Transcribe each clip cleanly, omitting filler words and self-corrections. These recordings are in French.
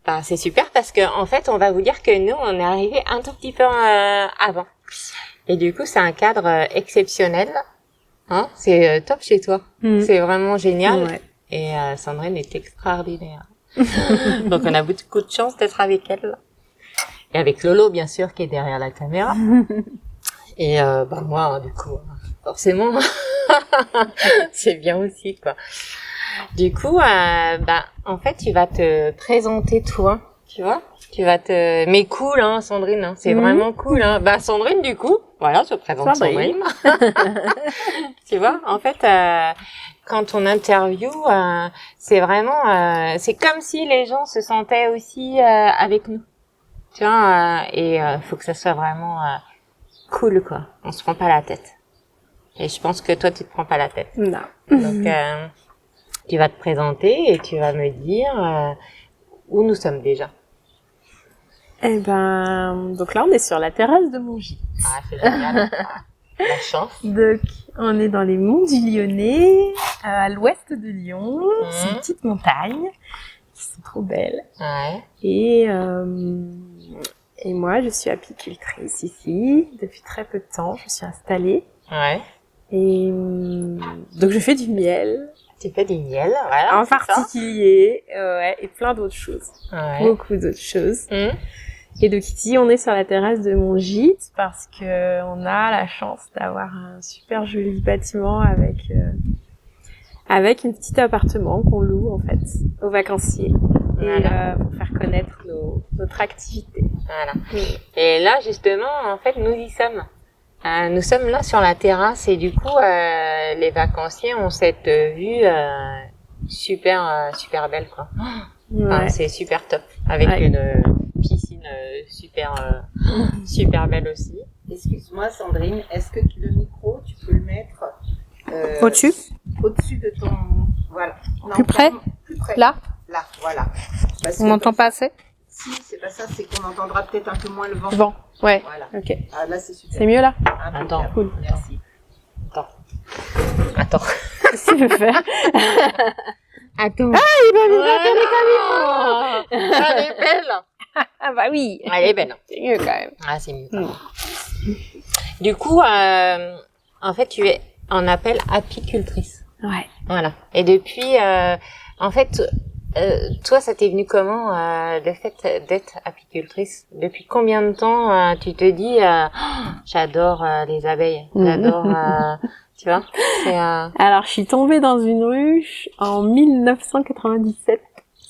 Ben, c'est super parce que en fait, on va vous dire que nous, on est arrivé un tout petit peu avant. Et du coup, c'est un cadre exceptionnel. Hein, c'est top chez toi. C'est vraiment génial. Ouais. Et Sandrine est extraordinaire. Donc, on a beaucoup de chance d'être avec elle. Et avec Lolo, bien sûr, qui est derrière la caméra. Et bah moi, du coup, forcément, c'est bien aussi, quoi. Du coup, bah, en fait, tu vas te présenter toi, tu vois. Tu vas te... Mais cool, hein, Sandrine, hein, c'est vraiment cool, hein. Bah, Sandrine, du coup, voilà, je te présente Sandrine. Tu vois, en fait, quand on interview, c'est vraiment... c'est comme si les gens se sentaient aussi avec nous. Tu vois, et faut que ça soit vraiment cool, quoi. On se prend pas la tête. Et je pense que toi, tu te prends pas la tête. Non. Donc, tu vas te présenter et tu vas me dire où nous sommes déjà. Eh ben, donc là, on est sur la terrasse de mon gîte. Ah, c'est génial. La chance. Donc, on est dans les monts du Lyonnais, à l'ouest de Lyon. C'est une petite montagne qui sont trop belles. Ouais. Et moi, je suis apicultrice ici depuis très peu de temps. Je suis installée. Ouais. Et donc, je fais du miel. Tu fais du miel, voilà. En particulier, ouais, et plein d'autres choses. Ouais. Beaucoup d'autres choses. Et donc ici, on est sur la terrasse de mon gîte parce que on a la chance d'avoir un super joli bâtiment avec un petit appartement qu'on loue en fait aux vacanciers et pour faire connaître notre activité. Voilà. Et là, justement, en fait, nous y sommes. Nous sommes là sur la terrasse et du coup, les vacanciers ont cette vue super belle, quoi. Enfin, c'est super top avec une piscine super belle aussi. Excuse-moi Sandrine, est-ce que le micro, tu peux le mettre Au-dessus de ton... Voilà. Non, Plus près plus près. Là Là, voilà. Parce On que m'entend pas assez Si, c'est pas ça, c'est qu'on entendra peut-être un peu moins le vent. Vent, ouais. Voilà. Ok. Ah, là, c'est super. C'est mieux là Attends. Cool. Merci. Attends. Qu'est-ce que tu veux faire Attends. Ah, il va venir Elle est belle. Ah bah oui. Elle est belle. C'est mieux quand même. Ah, c'est mieux. Du coup, en fait, tu es en appel apicultrice. Ouais. Voilà. Et depuis, en fait, toi, ça t'est venu comment, le fait d'être apicultrice? Depuis combien de temps tu te dis, j'adore les abeilles, j'adore, tu vois? Alors, je suis tombée dans une ruche en 1997.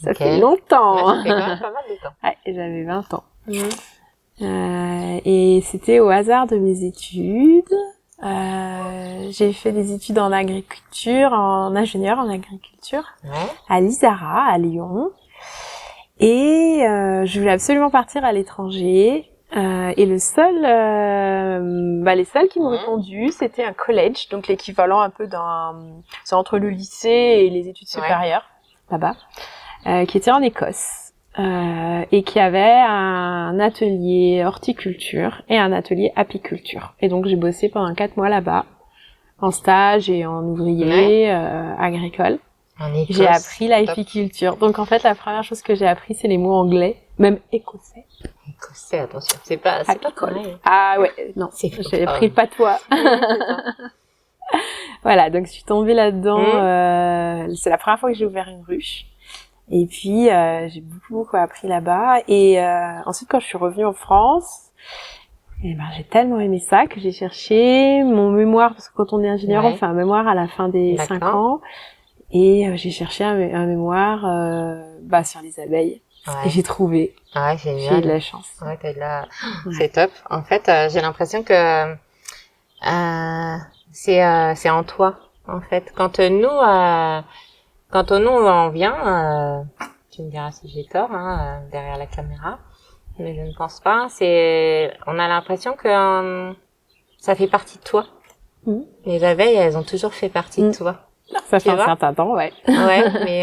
Ça fait longtemps. Ouais, ça fait quand même pas mal de temps. Ouais, j'avais 20 ans. Et c'était au hasard de mes études. J'ai fait des études en agriculture, en ingénieur en agriculture, à l'ISARA, à Lyon. Et je voulais absolument partir à l'étranger. Et les seuls qui m'ont répondu, c'était un college, donc l'équivalent un peu c'est entre le lycée et les études supérieures, là-bas, qui était en Écosse. Et qui avait un atelier horticulture et un atelier apiculture. Et donc j'ai bossé pendant 4 mois là-bas, en stage et en ouvrier agricole. J'ai appris l'apiculture. Donc en fait la première chose que j'ai appris c'est les mots anglais, même écossais. Écossais, attention, c'est pas pareil. Ah ouais, non, j'ai pris le patois. Voilà, donc je suis tombée là-dedans. C'est la première fois que j'ai ouvert une ruche. Et puis j'ai beaucoup appris là-bas et ensuite quand je suis revenue en France, j'ai tellement aimé ça que j'ai cherché mon mémoire parce que quand on est ingénieur on fait un mémoire à la fin des 5 ans et j'ai cherché un mémoire sur les abeilles et j'ai trouvé. Ouais, génial. J'ai eu de la chance. Ouais, t'as de la... C'est top. En fait, j'ai l'impression que c'est en toi, en fait. Quand nous on vient, tu me diras si j'ai tort, hein, derrière la caméra, mais je ne pense pas. On a l'impression que ça fait partie de toi. Les abeilles, elles ont toujours fait partie de toi. Ça fait un certain temps, ouais. Ouais, mais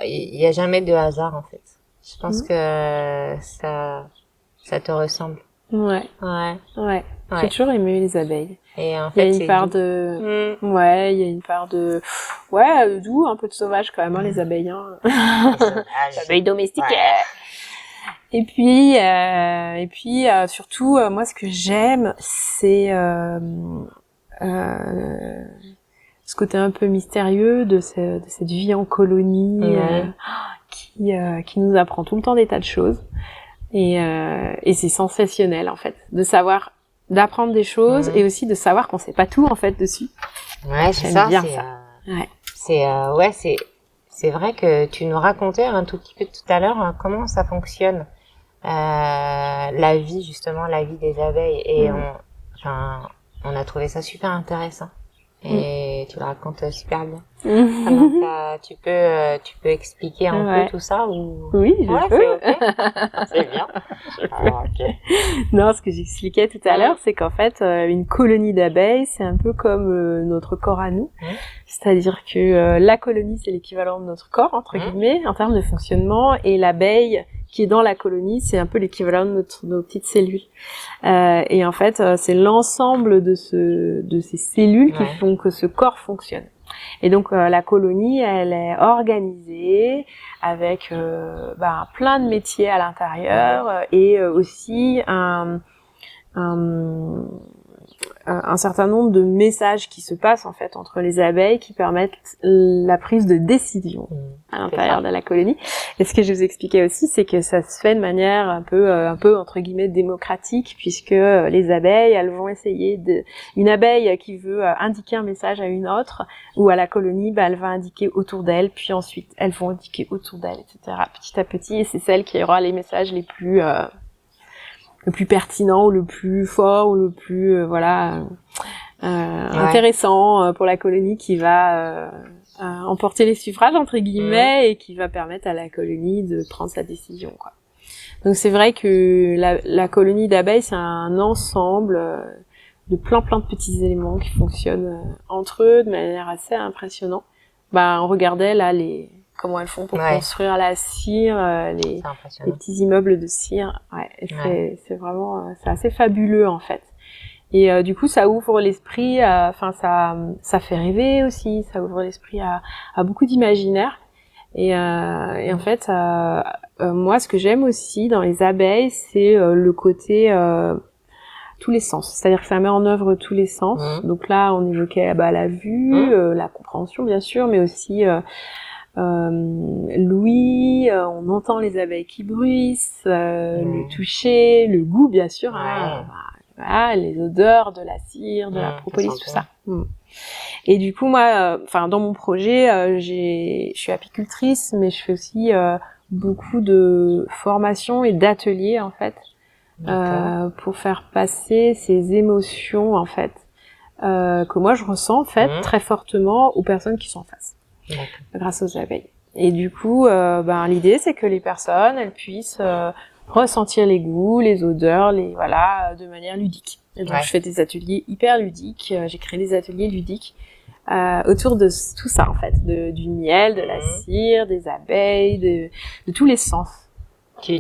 il y a jamais de hasard en fait. Je pense que ça te ressemble. Ouais. J'ai toujours aimé les abeilles. Et en fait, il y a une part de doux, un peu de sauvage quand même, hein, les abeilles, hein. Les abeilles domestiques. Ouais. Et puis surtout moi ce que j'aime c'est ce côté un peu mystérieux de cette vie en colonie qui nous apprend tout le temps des tas de choses et c'est sensationnel en fait d'apprendre des choses et aussi de savoir qu'on sait pas tout en fait dessus. Ouais, c'est ça. C'est vrai que tu nous racontais un tout petit peu tout à l'heure comment ça fonctionne la vie des abeilles et on a trouvé ça super intéressant. Et tu le racontes super bien. Donc, tu peux expliquer un peu tout ça ou... Oui, je peux. C'est okay. C'est bien. Okay. Non, ce que j'expliquais tout à l'heure, c'est qu'en fait, une colonie d'abeilles, c'est un peu comme notre corps à nous. C'est-à-dire que la colonie, c'est l'équivalent de notre corps, entre guillemets, en termes de fonctionnement, et l'abeille qui est dans la colonie, c'est un peu l'équivalent de nos petites cellules. Et en fait, c'est l'ensemble de ces cellules qui font que ce corps fonctionne. Et donc la colonie, elle est organisée avec plein de métiers à l'intérieur et aussi un certain nombre de messages qui se passent en fait entre les abeilles qui permettent la prise de décision à l'intérieur de la colonie. Et ce que je vous expliquais aussi, c'est que ça se fait de manière un peu entre guillemets démocratique, puisque les abeilles, elles vont essayer une abeille qui veut indiquer un message à une autre ou à la colonie, elle va indiquer autour d'elle, puis ensuite elles vont indiquer autour d'elle, etc. Petit à petit, et c'est celle qui aura les messages le plus pertinent ou le plus fort ou le plus intéressant pour la colonie qui va emporter les suffrages entre guillemets et qui va permettre à la colonie de prendre sa décision quoi. Donc c'est vrai que la colonie d'abeilles c'est un ensemble de plein de petits éléments qui fonctionnent entre eux de manière assez impressionnante. On regardait là comment elles font pour construire la cire, les petits immeubles de cire. C'est vraiment, c'est assez fabuleux en fait. Et du coup, ça ouvre l'esprit. Ça fait rêver aussi. Ça ouvre l'esprit à beaucoup d'imaginaire. Et en fait, moi, ce que j'aime aussi dans les abeilles, c'est le côté tous les sens. C'est-à-dire que ça met en œuvre tous les sens. Donc là, on évoquait la vue, la compréhension bien sûr, mais aussi l'ouïe, on entend les abeilles qui bruissent, le toucher, le goût bien sûr, les odeurs de la cire, de la propolis, tout ça. Et du coup moi, dans mon projet, je suis apicultrice, mais je fais aussi beaucoup de formations et d'ateliers en fait, pour faire passer ces émotions en fait que moi je ressens en fait très fortement aux personnes qui sont en face. Grâce aux abeilles. Et du coup, l'idée c'est que les personnes, elles puissent ressentir les goûts, les odeurs, de manière ludique. Et donc je fais des ateliers hyper ludiques. J'ai créé des ateliers ludiques autour de tout ça en fait, du miel, de la cire, des abeilles, de tous les sens. Tu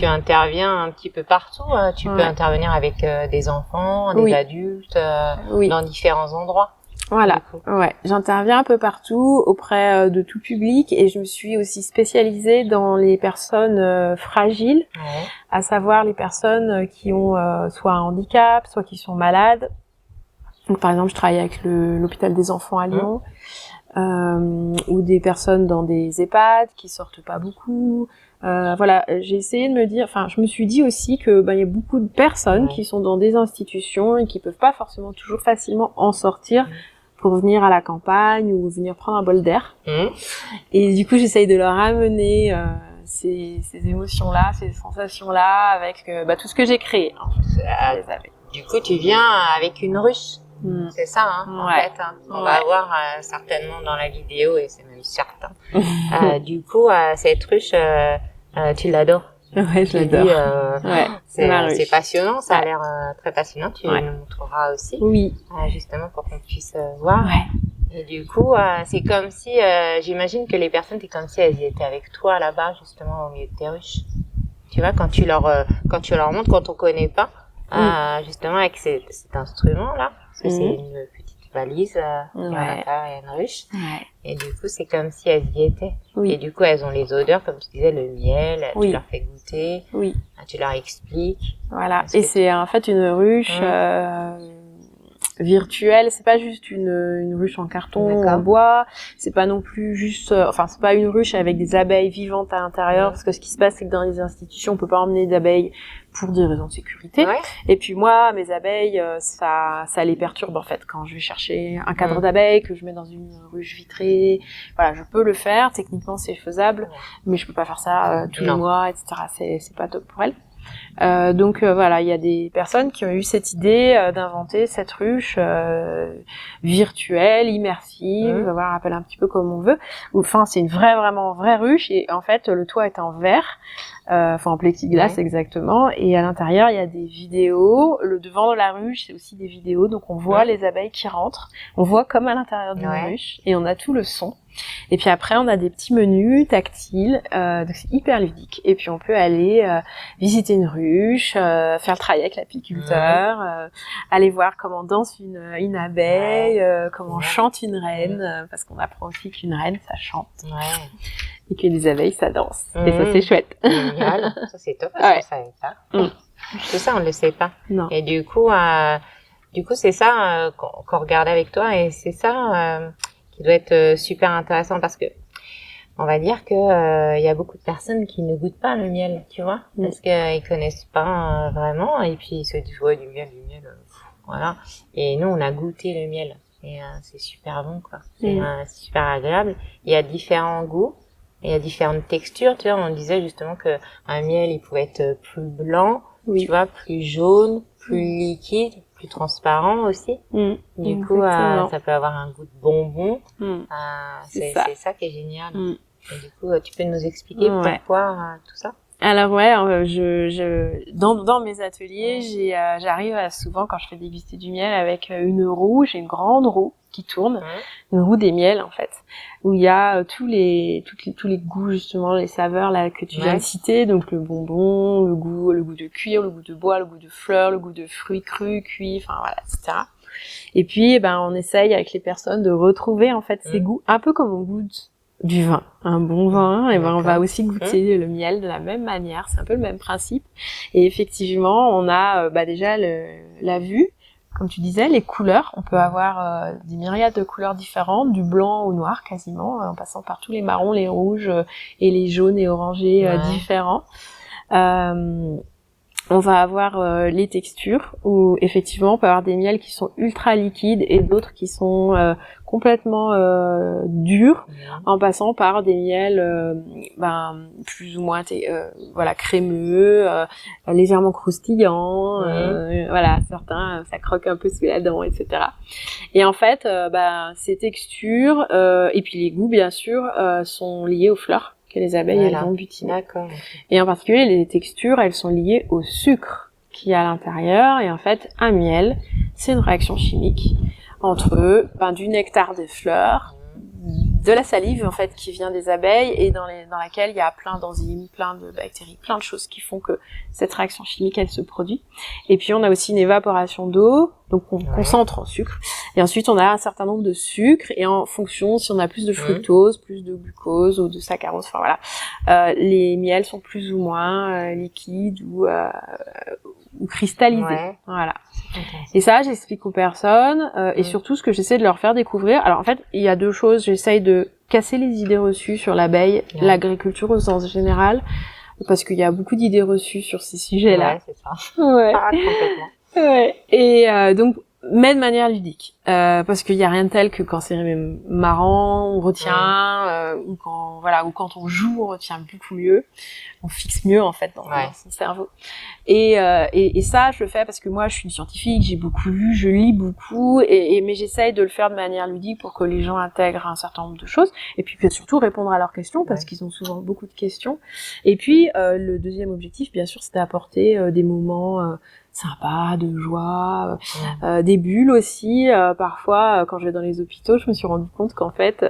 interviens un petit peu partout. Tu peux intervenir avec des enfants, des adultes, dans différents endroits. Voilà, j'interviens un peu partout auprès de tout public et je me suis aussi spécialisée dans les personnes fragiles, à savoir les personnes qui ont soit un handicap, soit qui sont malades. Donc par exemple, je travaille avec l'hôpital des enfants à Lyon, ou des personnes dans des EHPAD qui sortent pas beaucoup. J'ai essayé de me dire, je me suis dit aussi que il y a beaucoup de personnes qui sont dans des institutions et qui peuvent pas forcément toujours facilement en sortir pour venir à la campagne ou venir prendre un bol d'air. Et du coup, j'essaye de leur amener ces émotions-là, ces sensations-là avec tout ce que j'ai créé. du coup, tu viens avec une ruche. C'est ça, hein, en Ouais. fait. Hein. On va voir certainement dans la vidéo, et c'est même certain. Du coup, cette ruche, tu l'adores. Ouais, je l'adore. Ouais, c'est passionnant, ça a l'air très passionnant. Tu nous montreras aussi. Oui. Justement pour qu'on puisse voir. Ouais. Et du coup, c'est comme si, j'imagine que les personnes, c'est comme si elles y étaient avec toi là-bas, justement, au milieu de tes ruches. Tu vois, quand tu leur montres, quand on connaît pas, justement avec cet instrument-là, parce que c'est une petite valise, et à l'intérieur, il y a une ruche. Ouais. Et du coup, c'est comme si elles y étaient. Oui. Et du coup, elles ont les odeurs, comme tu disais, le miel, tu leur fais goûter, tu leur expliques. Voilà. Et c'est en fait une ruche virtuelle. C'est pas juste une ruche en carton ou en bois. C'est pas non plus juste, c'est pas une ruche avec des abeilles vivantes à l'intérieur. Parce que ce qui se passe, c'est que dans les institutions, on peut pas emmener d'abeilles pour des raisons de sécurité. Et puis moi, mes abeilles, ça les perturbe en fait quand je vais chercher un cadre d'abeilles que je mets dans une ruche vitrée. Voilà, je peux le faire. Techniquement, c'est faisable, mais je peux pas faire ça tous les mois, etc. C'est pas top pour elles. Donc voilà, il y a des personnes qui ont eu cette idée d'inventer cette ruche virtuelle, immersive, voilà, appelle un petit peu comme on veut. Enfin, c'est une vraiment vraie ruche et en fait le toit est en verre, en plexiglas exactement, et à l'intérieur il y a des vidéos. Le devant de la ruche c'est aussi des vidéos, donc on voit les abeilles qui rentrent, on voit comme à l'intérieur d'une ruche et on a tout le son. Et puis après, on a des petits menus tactiles, donc c'est hyper ludique. Et puis on peut aller visiter une ruche, faire le travail avec l'apiculteur, aller voir comment danse une abeille, comment chante une reine, parce qu'on apprend aussi qu'une reine, ça chante. Et que les abeilles, ça danse. Et ça, c'est chouette. Génial. Ça, c'est top, parce qu'on savait pas. Tout ça, on ne le sait pas. Non. Et du coup, c'est ça qu'on regardait avec toi, et c'est ça qui doit être super intéressant, parce que on va dire que il y a beaucoup de personnes qui ne goûtent pas le miel, tu vois, parce qu'ils connaissent pas vraiment, et puis ils se disent du miel, voilà. Et nous, on a goûté le miel, et c'est super bon, quoi. C'est super agréable. Il y a différents goûts, il y a différentes textures, tu vois. On disait justement que un miel, il pouvait être plus blanc, tu vois, plus jaune, plus liquide, plus transparent aussi. Du coup, ça peut avoir un goût de bonbon. C'est ça qui est génial. Et du coup, tu peux nous expliquer pourquoi tout ça? Alors dans mes ateliers, j'arrive souvent quand je fais déguster du miel avec une roue, j'ai une grande roue qui tourne, une roue des miels en fait, où il y a tous les goûts justement, les saveurs là que tu viens de citer, donc le bonbon, le goût de cuir, le goût de bois, le goût de fleurs, le goût de fruits crus, cuits, enfin voilà, etc. Et puis on essaye avec les personnes de retrouver en fait ces goûts, un peu comme on goûte du vin, un bon vin, et on va aussi goûter le miel de la même manière, c'est un peu le même principe. Et effectivement, on a déjà la vue, comme tu disais, les couleurs, on peut avoir des myriades de couleurs différentes, du blanc au noir quasiment, en passant par tous les marrons, les rouges et les jaunes et orangés différents. On va avoir les textures, où effectivement on peut avoir des miels qui sont ultra liquides et d'autres qui sont complètement durs, en passant par des miels plus ou moins crémeux, légèrement croustillants, voilà, certains ça croque un peu sous la dent, etc. Et en fait ces textures et puis les goûts bien sûr sont liés aux fleurs que les abeilles elles vont butiner. D'accord. Et en particulier, les textures, elles sont liées au sucre qu'il y a à l'intérieur. Et en fait, un miel, c'est une réaction chimique entre du nectar des fleurs, de la salive en fait qui vient des abeilles et dans laquelle il y a plein d'enzymes, plein de bactéries, plein de choses qui font que cette réaction chimique elle se produit. Et puis on a aussi une évaporation d'eau, donc on concentre en sucre. Et ensuite on a un certain nombre de sucres et en fonction si on a plus de fructose, plus de glucose ou de saccharose, enfin voilà, les miels sont plus ou moins liquides ou cristallisés. Voilà. Et ça, j'explique aux personnes et surtout ce que j'essaie de leur faire découvrir. Alors en fait, il y a deux choses. J'essaye de casser les idées reçues sur l'abeille, l'agriculture au sens général, parce qu'il y a beaucoup d'idées reçues sur ces sujets-là. Ouais, c'est ça. Ouais. Complètement. Ouais. Et donc, mais de manière ludique. parce qu'il y a rien de tel que quand c'est marrant, on retient, ou quand on joue, on retient beaucoup mieux, on fixe mieux en fait dans son cerveau. Et ça, je le fais parce que moi, je suis une scientifique, j'ai beaucoup lu, je lis beaucoup, mais j'essaye de le faire de manière ludique pour que les gens intègrent un certain nombre de choses, et puis surtout répondre à leurs questions parce qu'ils ont souvent beaucoup de questions. Et puis le deuxième objectif, bien sûr, c'est d'apporter des moments sympa, de joie, des bulles aussi. Parfois, quand je vais dans les hôpitaux, je me suis rendu compte qu'en fait,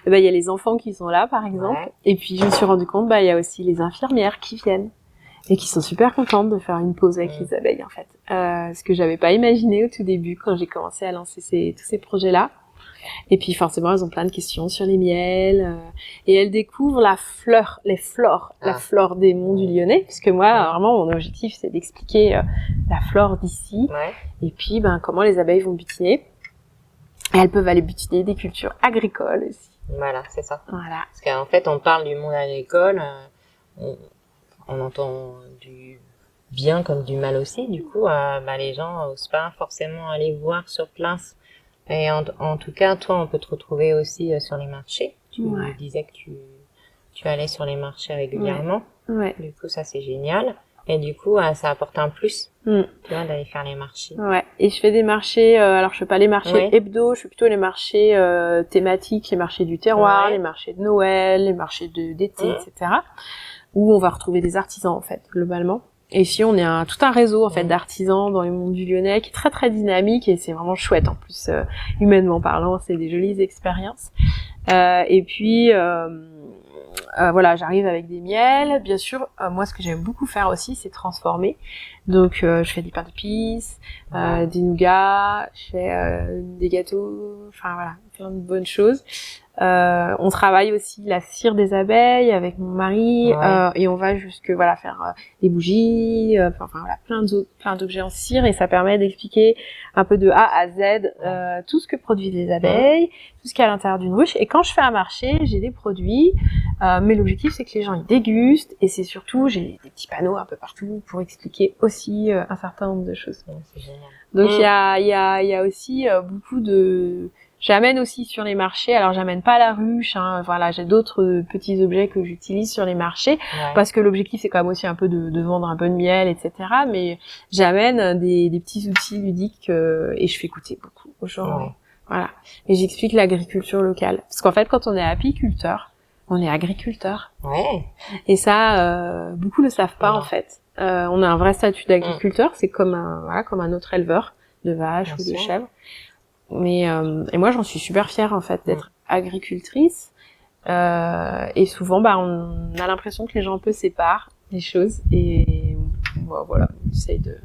il y a les enfants qui sont là, par exemple, et puis je me suis rendu compte, il y a aussi les infirmières qui viennent et qui sont super contentes de faire une pause avec les abeilles, en fait. Ce que j'avais pas imaginé au tout début quand j'ai commencé à lancer tous ces projets-là. Et puis forcément, elles ont plein de questions sur les miels, et elles découvrent la flore des monts du Lyonnais, puisque moi, vraiment, mon objectif, c'est d'expliquer la flore d'ici, et puis comment les abeilles vont butiner. Et elles peuvent aller butiner des cultures agricoles aussi. Voilà, c'est ça. Voilà. Parce qu'en fait, on parle du monde agricole, on entend du bien comme du mal aussi. Du coup, les gens n'osent pas forcément aller voir sur place. Et en tout cas, toi, on peut te retrouver aussi sur les marchés. Tu disais que tu allais sur les marchés régulièrement. Ouais. Du coup, ça, c'est génial. Et du coup, ça apporte un plus, tu vois, d'aller faire les marchés. Ouais. Et je fais des marchés, alors je fais pas les marchés hebdo, je fais plutôt les marchés thématiques, les marchés du terroir, les marchés de Noël, les marchés d'été, etc. Où on va retrouver des artisans, en fait, globalement. Et ici, on est tout un réseau, en fait, d'artisans dans le monde du Lyonnais qui est très, très dynamique, et c'est vraiment chouette. En plus, humainement parlant, c'est des jolies expériences. Et puis, j'arrive avec des miels. Bien sûr, moi, ce que j'aime beaucoup faire aussi, c'est transformer. Donc, je fais des pains d'épices, des nougats, je fais des gâteaux, plein de bonnes choses. On travaille aussi la cire des abeilles avec mon mari, et on va jusque faire des bougies, plein d'objets en cire, et ça permet d'expliquer un peu de A à Z tout ce que produisent les abeilles, tout ce qu'il y a à l'intérieur d'une ruche. Et quand je fais un marché, j'ai des produits, mais l'objectif c'est que les gens ils dégustent, et c'est surtout j'ai des petits panneaux un peu partout pour expliquer aussi un certain nombre de choses. C'est génial. Donc il y a aussi beaucoup de... J'amène aussi sur les marchés, alors j'amène pas la ruche, j'ai d'autres petits objets que j'utilise sur les marchés, parce que l'objectif c'est quand même aussi un peu de vendre un peu de miel, etc. Mais j'amène des petits outils ludiques, et je fais goûter beaucoup aux gens. Voilà. Et j'explique l'agriculture locale. Parce qu'en fait, quand on est apiculteur, on est agriculteur. Et ça, beaucoup ne savent pas, en fait. On a un vrai statut d'agriculteur, c'est comme un autre éleveur de vaches ou de chèvres. Mais et moi j'en suis super fière en fait d'être agricultrice, et souvent on a l'impression que les gens un peu séparent les choses, et on essaye de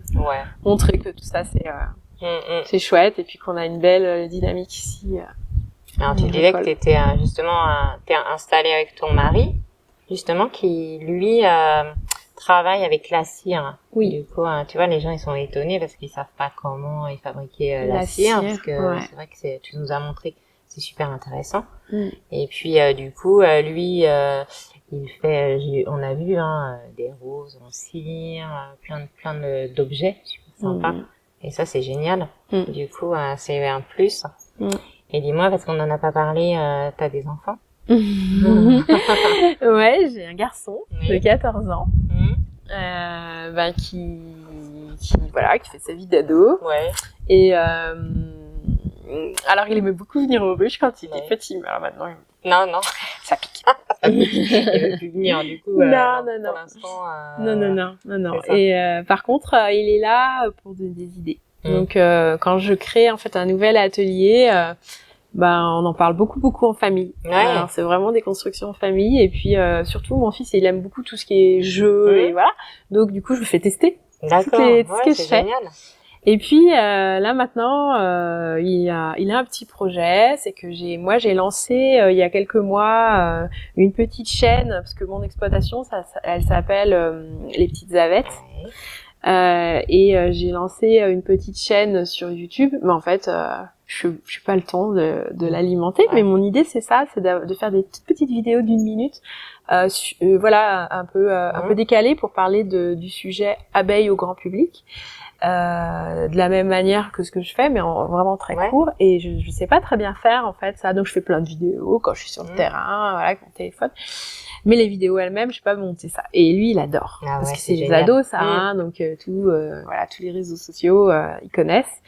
montrer que tout ça c'est chouette, et puis qu'on a une belle dynamique ici. Alors tu disais que t'étais t'es installée avec ton mari, justement, qui lui travaille avec la cire. Du coup, tu vois, les gens ils sont étonnés parce qu'ils savent pas comment ils fabriquaient la cire, parce que c'est vrai que tu nous as montré que c'est super intéressant. Et puis du coup, lui, il fait, on a vu des roses en cire, plein d'objets super sympas. Et ça c'est génial. Du coup, c'est un plus. Et dis-moi, parce qu'on en a pas parlé, t'as des enfants? Ouais, j'ai un garçon de 14 ans. Qui fait sa vie d'ado. Et alors il aimait beaucoup venir aux ruches quand il était petit, mais alors maintenant non, ça pique. Il veut plus venir, du coup. Non. Pour l'instant. Non. Et par contre, il est là pour donner des idées. Donc quand je crée en fait un nouvel atelier, on en parle beaucoup en famille. Alors c'est vraiment des constructions en famille, et puis surtout mon fils il aime beaucoup tout ce qui est jeu, et voilà. Donc du coup je le fais tester. D'accord. Tout ce que je fais. Génial. Et puis là maintenant il a un petit projet, c'est que j'ai lancé il y a quelques mois une petite chaîne, parce que mon exploitation elle s'appelle les petites avettes. Et j'ai lancé une petite chaîne sur YouTube, mais en fait je n'ai pas le temps de l'alimenter, mais mon idée c'est ça, c'est de faire des petites vidéos d'1 minute, un peu décalées, pour parler du sujet abeilles au grand public. de la même manière que ce que je fais, mais en vraiment très court. Et je sais pas très bien faire en fait ça, donc je fais plein de vidéos quand je suis sur le terrain, voilà, avec mon téléphone. Mais les vidéos elles-mêmes, je sais pas monter ça. Et lui, il adore parce que c'est les ados, ça, hein, donc voilà, tous les réseaux sociaux, ils connaissent.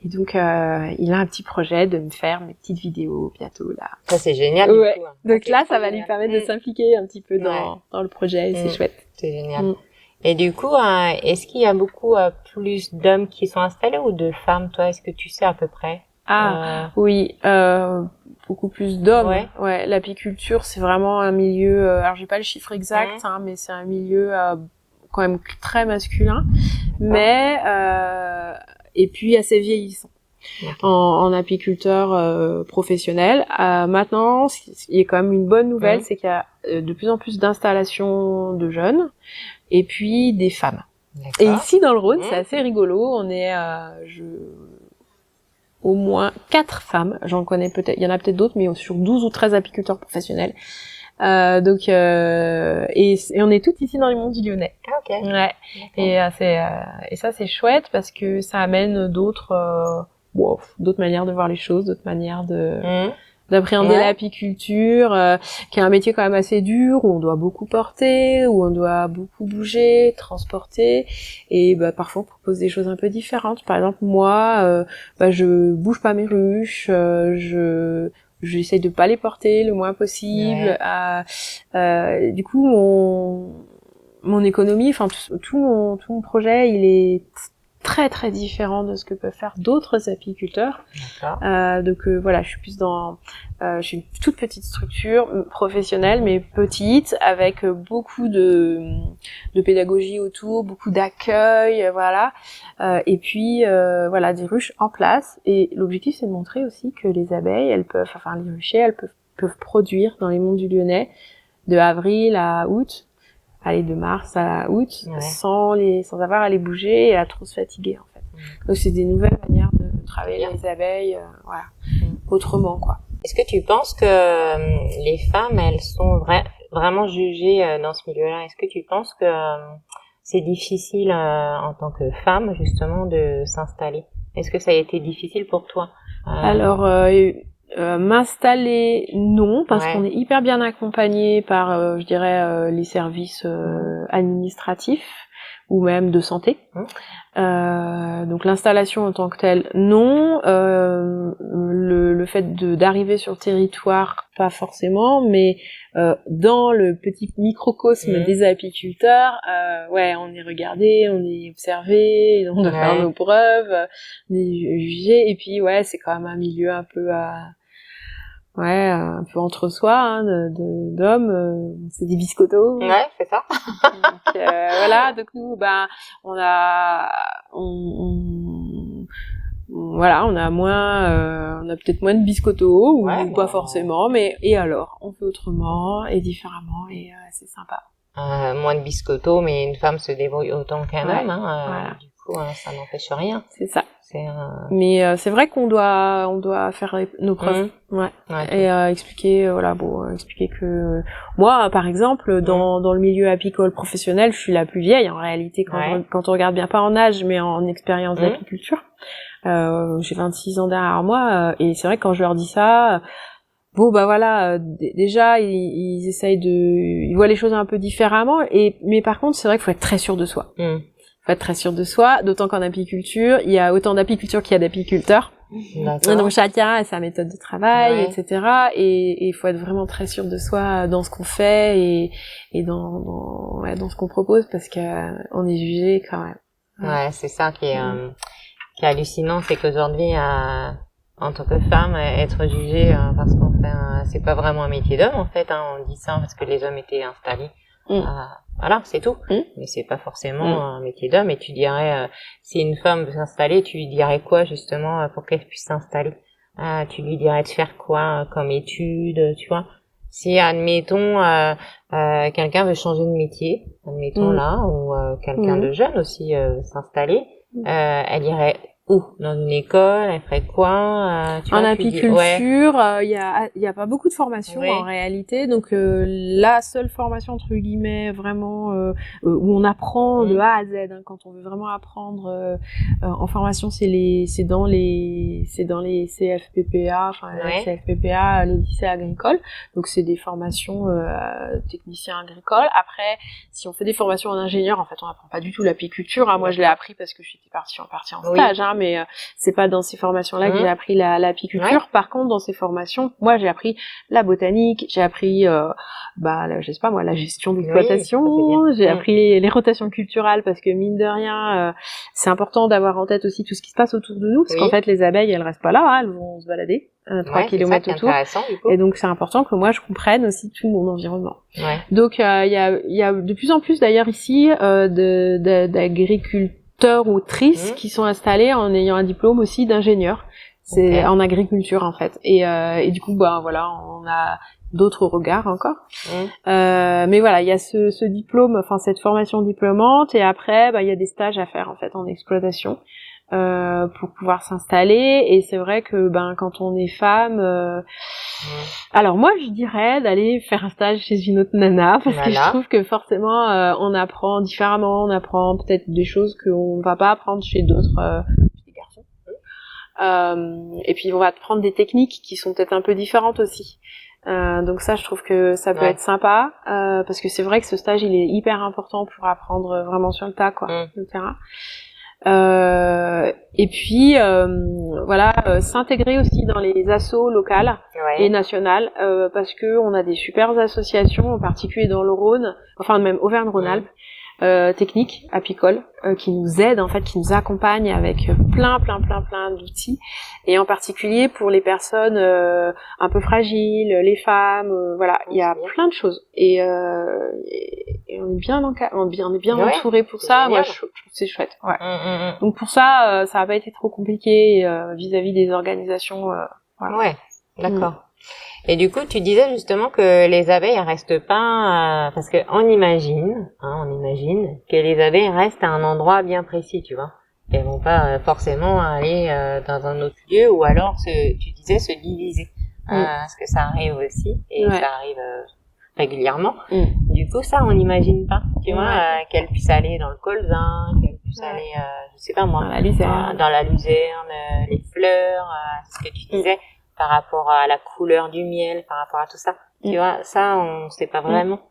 Et donc, il a un petit projet de me faire mes petites vidéos bientôt là. Ça c'est génial. Ouais. Du coup, hein. Donc là, ça va lui permettre de s'impliquer un petit peu dans le projet. Et c'est chouette. C'est génial. Et du coup, est-ce qu'il y a beaucoup plus d'hommes qui sont installés ou de femmes, toi? Est-ce que tu sais à peu près? Oui, beaucoup plus d'hommes. Ouais, l'apiculture, c'est vraiment un milieu. Alors, j'ai pas le chiffre exact, hein, mais c'est un milieu quand même très masculin, mais et puis assez vieillissant. En apiculteur professionnel. Maintenant, il y a quand même une bonne nouvelle, c'est qu'il y a de plus en plus d'installations de jeunes et puis des femmes. Et ici dans le Rhône, c'est assez rigolo. On est au moins 4 femmes. J'en connais peut-être. Il y en a peut-être d'autres, mais sur 12 ou 13 apiculteurs professionnels. Donc et on est toutes ici dans les Monts du Lyonnais. Ouais. Et ça c'est chouette parce que ça amène d'autres manières de voir les choses, d'autres manières d'appréhender l'apiculture, qui est un métier quand même assez dur, où on doit beaucoup porter, où on doit beaucoup bouger, transporter, et parfois on propose des choses un peu différentes. Par exemple, moi, je bouge pas mes ruches, j'essaie de pas les porter le moins possible. Du coup, mon économie, enfin tout mon projet, il est très très différent de ce que peuvent faire d'autres apiculteurs. Donc voilà, je suis plus je suis une toute petite structure professionnelle, mais petite, avec beaucoup de pédagogie autour, beaucoup d'accueil, voilà. Et puis voilà, des ruches en place. Et l'objectif, c'est de montrer aussi que les abeilles, les ruchers, elles peuvent produire dans les monts du Lyonnais de avril à août. De mars à août, sans avoir à les bouger et à trop se fatiguer, en fait. Donc, c'est des nouvelles manières de travailler les abeilles, autrement, quoi. Est-ce que tu penses que les femmes, elles sont vraiment jugées dans ce milieu-là? Est-ce que tu penses que c'est difficile en tant que femme, justement, de s'installer? Est-ce que ça a été difficile pour toi? Alors, m'installer, non, parce qu'on est hyper bien accompagné par, je dirais, les services administratifs ou même de santé. Donc l'installation en tant que telle, non. Le fait d'arriver sur le territoire, pas forcément, mais dans le petit microcosme des apiculteurs, on est regardé, on est observé, on doit faire nos preuves, on est jugé, et puis c'est quand même un milieu un peu un peu entre soi, hein, d'hommes, c'est des biscottos. Ouais, c'est ça. Donc, voilà, donc nous, on a peut-être moins de biscottos, ou pas forcément, mais, et alors, on fait autrement, et différemment, et c'est sympa. Moins de biscottos, mais une femme se débrouille autant qu'un homme, hein, du coup, ça n'empêche rien. C'est ça. Mais c'est vrai qu'on doit faire nos preuves, et expliquer expliquer que moi par exemple dans le milieu apicole professionnel, je suis la plus vieille en réalité quand on regarde bien, pas en âge mais en expérience d'apiculture. J'ai 26 ans derrière moi, et c'est vrai que quand je leur dis ça, déjà ils essayent ils voient les choses un peu différemment, mais par contre c'est vrai qu'il faut être très sûr de soi. Faut être très sûr de soi, d'autant qu'en apiculture, il y a autant d'apiculture qu'il y a d'apiculteurs. Donc chacun a sa méthode de travail, etc. Et il faut être vraiment très sûr de soi dans ce qu'on fait et dans ce qu'on propose, parce que on est jugé quand même. Ouais, c'est ça qui est hallucinant, c'est qu'aujourd'hui, en tant que femme, être jugée parce qu'on fait c'est pas vraiment un métier d'homme en fait, hein, on dit ça parce que les hommes étaient installés. Voilà, c'est tout. Mais c'est pas forcément un métier d'homme. Et tu dirais, si une femme veut s'installer, tu lui dirais quoi justement pour qu'elle puisse s'installer? Tu lui dirais de faire quoi comme études, tu vois? Si admettons quelqu'un veut changer de métier, admettons là, ou quelqu'un de jeune aussi s'installer, elle irait où? Dans une école? Elle ferait quoi? En apiculture, il y a pas beaucoup de formations en réalité. Donc la seule formation entre guillemets vraiment où on apprend de A à Z, hein, quand on veut vraiment apprendre en formation, c'est dans les CFPPA, enfin les CFPPA, les lycées agricoles. Donc c'est des formations techniciens agricoles. Après, si on fait des formations en ingénieur, en fait, on apprend pas du tout l'apiculture. Hein. Moi, je l'ai appris parce que j'étais partie en stage, hein, mais c'est pas dans ces formations-là que j'ai appris l'apiculture. Ouais. Par contre, dans ces formations, moi, j'ai appris la botanique, j'ai appris, je sais pas moi, la gestion d'exploitation, j'ai appris les rotations culturales parce que mine de rien, c'est important d'avoir en tête aussi tout ce qui se passe autour de nous, parce qu'en fait, les abeilles, elles restent pas là, hein, elles vont se balader 3 kilomètres autour. Et donc, c'est important que moi, je comprenne aussi tout mon environnement. Ouais. Donc, il y a de plus en plus d'ailleurs ici d'agriculteurs autrices qui sont installées en ayant un diplôme aussi d'ingénieur. C'est en agriculture en fait. Et du coup, voilà, on a d'autres regards encore. Mais voilà, il y a ce diplôme, enfin cette formation diplômante, et après, il y a des stages à faire en fait en exploitation. Pour pouvoir s'installer. Et c'est vrai que quand on est femme, alors moi je dirais d'aller faire un stage chez une autre nana, parce que je trouve que forcément on apprend différemment, on apprend peut-être des choses qu'on va pas apprendre chez d'autres garçons. Et puis on va apprendre des techniques qui sont peut-être un peu différentes aussi. Donc ça, je trouve que ça peut être sympa, parce que c'est vrai que ce stage il est hyper important pour apprendre vraiment sur le tas, quoi, le terrain. Et puis s'intégrer aussi dans les assos locales et nationales, parce que on a des super associations, en particulier dans le Rhône, enfin même Auvergne-Rhône-Alpes, techniques, apicoles, qui nous aident en fait, qui nous accompagnent avec plein d'outils, et en particulier pour les personnes un peu fragiles, les femmes, il y a plein de choses, et on est bien entouré pour ça. Moi, je trouve que c'est chouette. Ouais. Donc pour ça, ça a pas été trop compliqué vis-à-vis des organisations. Voilà. Ouais, d'accord. Et du coup, tu disais justement que les abeilles elles restent pas, parce que on imagine que les abeilles restent à un endroit bien précis, tu vois. Elles vont pas forcément aller dans un autre lieu, ou alors tu disais se diviser, parce que ça arrive aussi, et ça arrive régulièrement. Du coup, ça on n'imagine pas, tu vois, qu'elle puisse aller dans le colzin, qu'elle puisse aller, je sais pas moi, dans la luzerne, les fleurs, ce que tu disais. Par rapport à la couleur du miel, par rapport à tout ça. Tu vois, ça, on sait pas vraiment.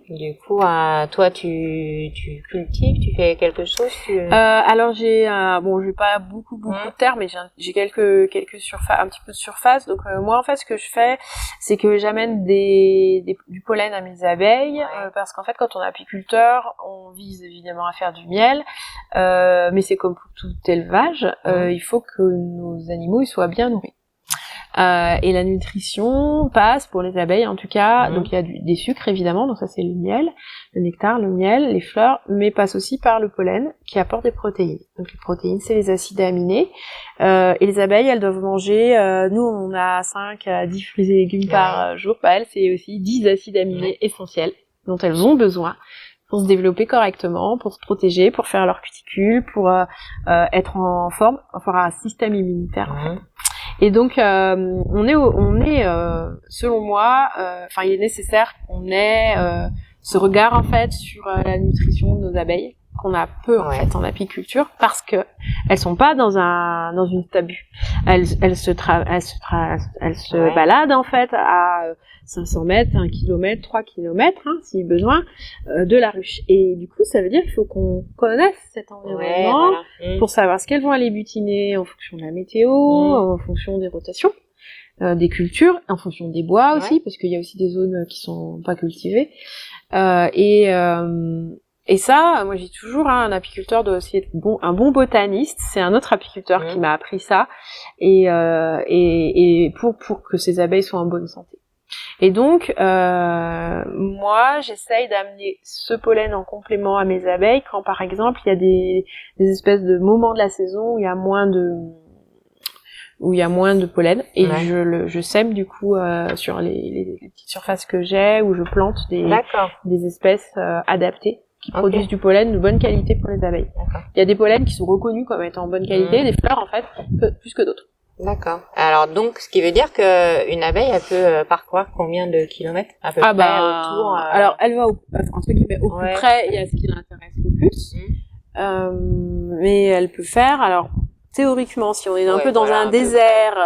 Du coup, toi, tu cultives, tu fais quelque chose, alors j'ai pas beaucoup de terre, mais j'ai quelques surfaces, un petit peu de surface. Donc moi en fait, ce que je fais, c'est que j'amène du pollen à mes abeilles, parce qu'en fait, quand on est apiculteur, on vise évidemment à faire du miel, mais c'est comme pour tout élevage, il faut que nos animaux ils soient bien nourris. Et la nutrition passe pour les abeilles en tout cas, donc il y a des sucres évidemment, donc ça c'est le miel, le nectar, le miel, les fleurs, mais passe aussi par le pollen qui apporte des protéines. Donc les protéines c'est les acides aminés, et les abeilles elles doivent manger, nous on a 5 à 10 fruits et légumes par jour, elles c'est aussi 10 acides aminés essentiels dont elles ont besoin pour se développer correctement, pour se protéger, pour faire leur cuticule, pour être en forme, avoir un système immunitaire en fait. Et donc on est selon moi, il est nécessaire qu'on ait ce regard en fait sur la nutrition de nos abeilles qu'on a peu en fait en apiculture, parce que elles sont pas dans une tabu. Elles se baladent en fait à 500 mètres, 1 kilomètre, 3 kilomètres, si besoin, de la ruche. Et du coup, ça veut dire qu'il faut qu'on connaisse cet environnement pour savoir ce qu'elles vont aller butiner en fonction de la météo, en fonction des rotations, des cultures, en fonction des bois aussi, parce qu'il y a aussi des zones qui sont pas cultivées. Et ça, moi j'ai toujours un apiculteur doit aussi être un bon botaniste. C'est un autre apiculteur qui m'a appris ça, et pour que ces abeilles soient en bonne santé. Et donc moi j'essaye d'amener ce pollen en complément à mes abeilles quand par exemple il y a des espèces de moments de la saison où il y a moins de pollen, et je sème du coup sur les petites surfaces que j'ai, où je plante des espèces adaptées qui produisent du pollen de bonne qualité pour les abeilles. D'accord. Il y a des pollens qui sont reconnus comme étant en bonne qualité, des fleurs en fait, plus que d'autres. D'accord. Alors donc, ce qui veut dire que une abeille, elle peut parcourir combien de kilomètres à peu près autour Alors, elle va entre guillemets au plus près, il y a ce qui l'intéresse le plus. Mais elle peut faire, alors théoriquement, si on est un peu dans un désert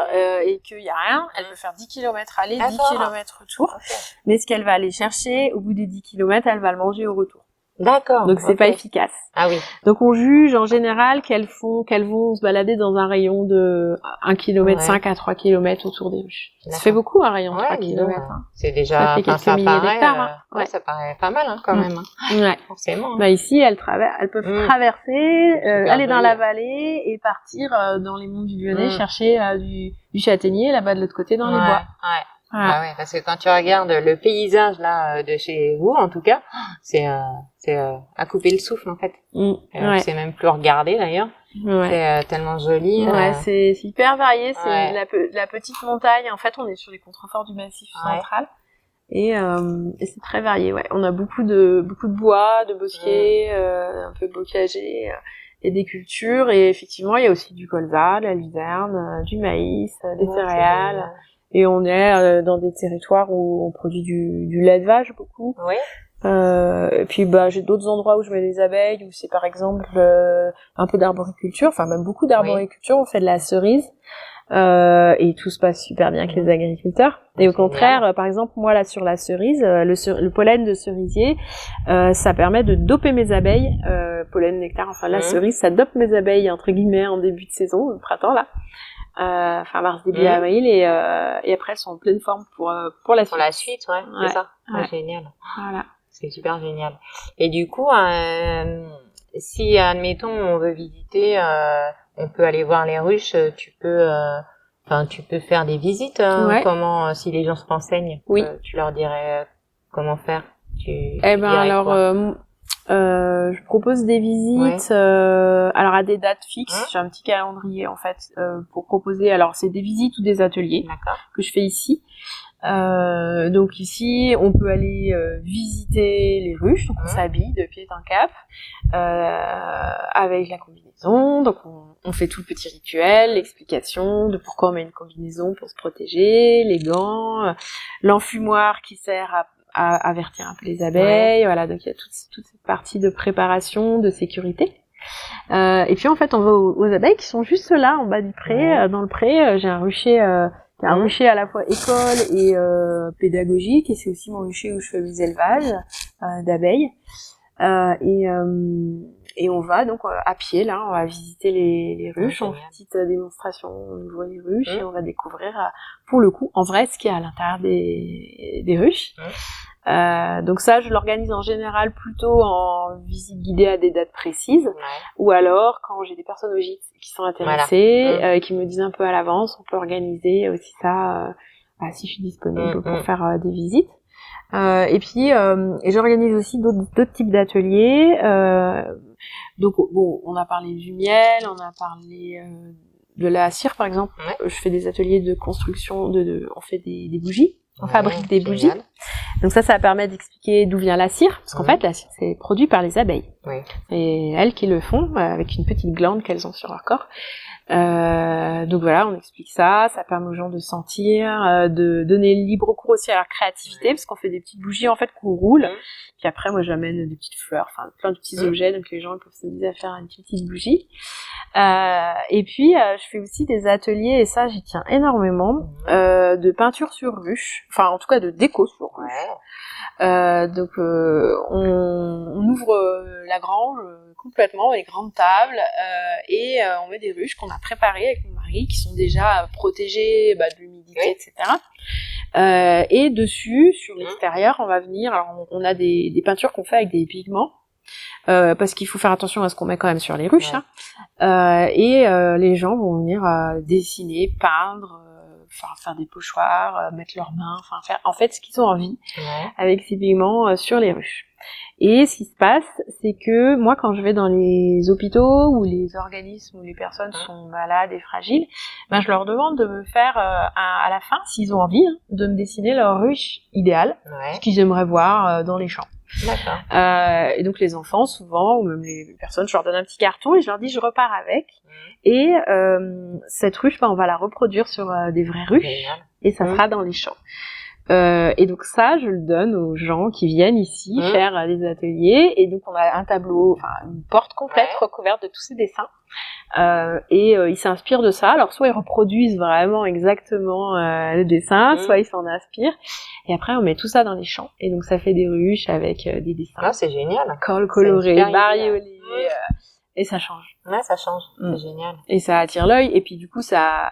et qu'il y a rien, elle peut faire 10 km aller, 10 km retour. Okay. Mais ce qu'elle va aller chercher, au bout des 10 km, elle va le manger au retour. D'accord. Donc c'est pas efficace. Ah oui. Donc on juge en général qu'elles vont se balader dans un rayon de 1,5 km à 3 km autour des ruches. Ça fait beaucoup un rayon de 3 km. Hein. C'est déjà ça fait quelques milliers d'hectares. Ça paraît pas mal quand même. Ouais. Forcément. Bah ici elles peuvent traverser, aller dans la vallée et partir dans les monts du Lyonnais chercher du châtaignier là-bas de l'autre côté dans les bois. Ouais. Ah ouais, parce que quand tu regardes le paysage là de chez vous, en tout cas, c'est à couper le souffle en fait. C'est même plus regarder d'ailleurs. C'est tellement joli. Ouais, c'est hyper varié. C'est la petite montagne. En fait, on est sur les contreforts du Massif central et c'est très varié. Ouais, on a beaucoup de bois, de bosquets, un peu bocagers. Et des cultures et effectivement il y a aussi du colza, de la luzerne, du maïs, des céréales. Et on est dans des territoires où on produit du levage beaucoup. Oui. Et puis j'ai d'autres endroits où je mets des abeilles, où c'est par exemple un peu d'arboriculture, enfin même beaucoup d'arboriculture. On fait de la cerise et tout se passe super bien avec les agriculteurs. Et au contraire, par exemple moi là sur la cerise, le pollen de cerisier, ça permet de doper mes abeilles, pollen nectar. Enfin la cerise, ça dope mes abeilles entre guillemets en début de saison, au printemps là. Fin mars, début avril et après elles sont en pleine forme pour la suite. Pour la suite, c'est ça. Génial. Voilà. C'est super génial. Et du coup, si admettons on veut visiter, on peut aller voir les ruches. Tu peux faire des visites. Comment, si les gens se renseignent, tu leur dirais comment faire. Je propose des visites alors à des dates fixes. J'ai un petit calendrier en fait pour proposer. Alors c'est des visites ou des ateliers que je fais ici. Donc ici on peut aller visiter les ruches, donc on s'habille de pied en cap avec la combinaison. Donc on fait tout le petit rituel, l'explication de pourquoi on met une combinaison pour se protéger, les gants, l'enfumoir qui sert à avertir un peu les abeilles, voilà, donc il y a toute cette partie de préparation, de sécurité. Et puis en fait on va aux abeilles qui sont juste là en bas du pré, dans le pré, j'ai un rucher à la fois école et pédagogique, et c'est aussi mon rucher où je fais mes élevages d'abeilles. Et on va donc à pied là, on va visiter les ruches, en petite démonstration, on ouvre les ruches et on va découvrir pour le coup en vrai ce qu'il y a à l'intérieur des ruches. Donc ça je l'organise en général plutôt en visite guidée à des dates précises, ou alors quand j'ai des personnes au gîte qui sont intéressées, qui me disent un peu à l'avance, on peut organiser aussi ça si je suis disponible pour faire des visites. Et puis j'organise aussi d'autres types d'ateliers. Donc on a parlé du miel, on a parlé de la cire par exemple. Je fais des ateliers de construction, on fait des bougies, on fabrique des bougies. Donc ça permet d'expliquer d'où vient la cire, parce qu'en fait la cire c'est produit par les abeilles. C'est elles qui le font avec une petite glande qu'elles ont sur leur corps. Donc voilà, on explique ça permet aux gens de sentir, de donner libre cours aussi à leur créativité, parce qu'on fait des petites bougies en fait qu'on roule, puis après moi j'amène des petites fleurs, enfin plein de petits objets, donc les gens peuvent s'amuser à faire une petite bougie. Et puis je fais aussi des ateliers, et ça j'y tiens énormément, de peinture sur ruche, enfin en tout cas de déco sur ruche. Donc on ouvre la grange complètement, les grandes tables, et on met des ruches qu'on a préparées avec mon mari, qui sont déjà protégées de l'humidité, etc. Et dessus, sur l'extérieur, on va venir, alors on a des peintures qu'on fait avec des pigments, parce qu'il faut faire attention à ce qu'on met quand même sur les ruches, et les gens vont venir dessiner, peindre, faire des pochoirs, mettre leurs mains, faire en fait ce qu'ils ont envie avec ces pigments sur les ruches. Et ce qui se passe, c'est que moi, quand je vais dans les hôpitaux ou les organismes où les personnes sont malades et fragiles, je leur demande de me faire, à la fin, s'ils ont envie, de me dessiner leur ruche idéale, ce qu'ils aimeraient voir dans les champs. D'accord. Et donc les enfants, souvent, ou même les personnes, je leur donne un petit carton et je leur dis je repars avec. Et cette ruche, on va la reproduire sur des vraies ruches. Génial. Et ça sera dans les champs. Et donc ça, je le donne aux gens qui viennent ici faire des ateliers. Et donc on a un tableau, enfin une porte complète recouverte de tous ces dessins. Et ils s'inspirent de ça. Alors soit ils reproduisent vraiment exactement le dessin, soit ils s'en inspirent. Et après on met tout ça dans les champs. Et donc ça fait des ruches avec des dessins. Ah, c'est génial. Colle colorée, bariolée. Et ça change. Ouais, ça change. C'est génial. Et ça attire l'œil. Et puis du coup, ça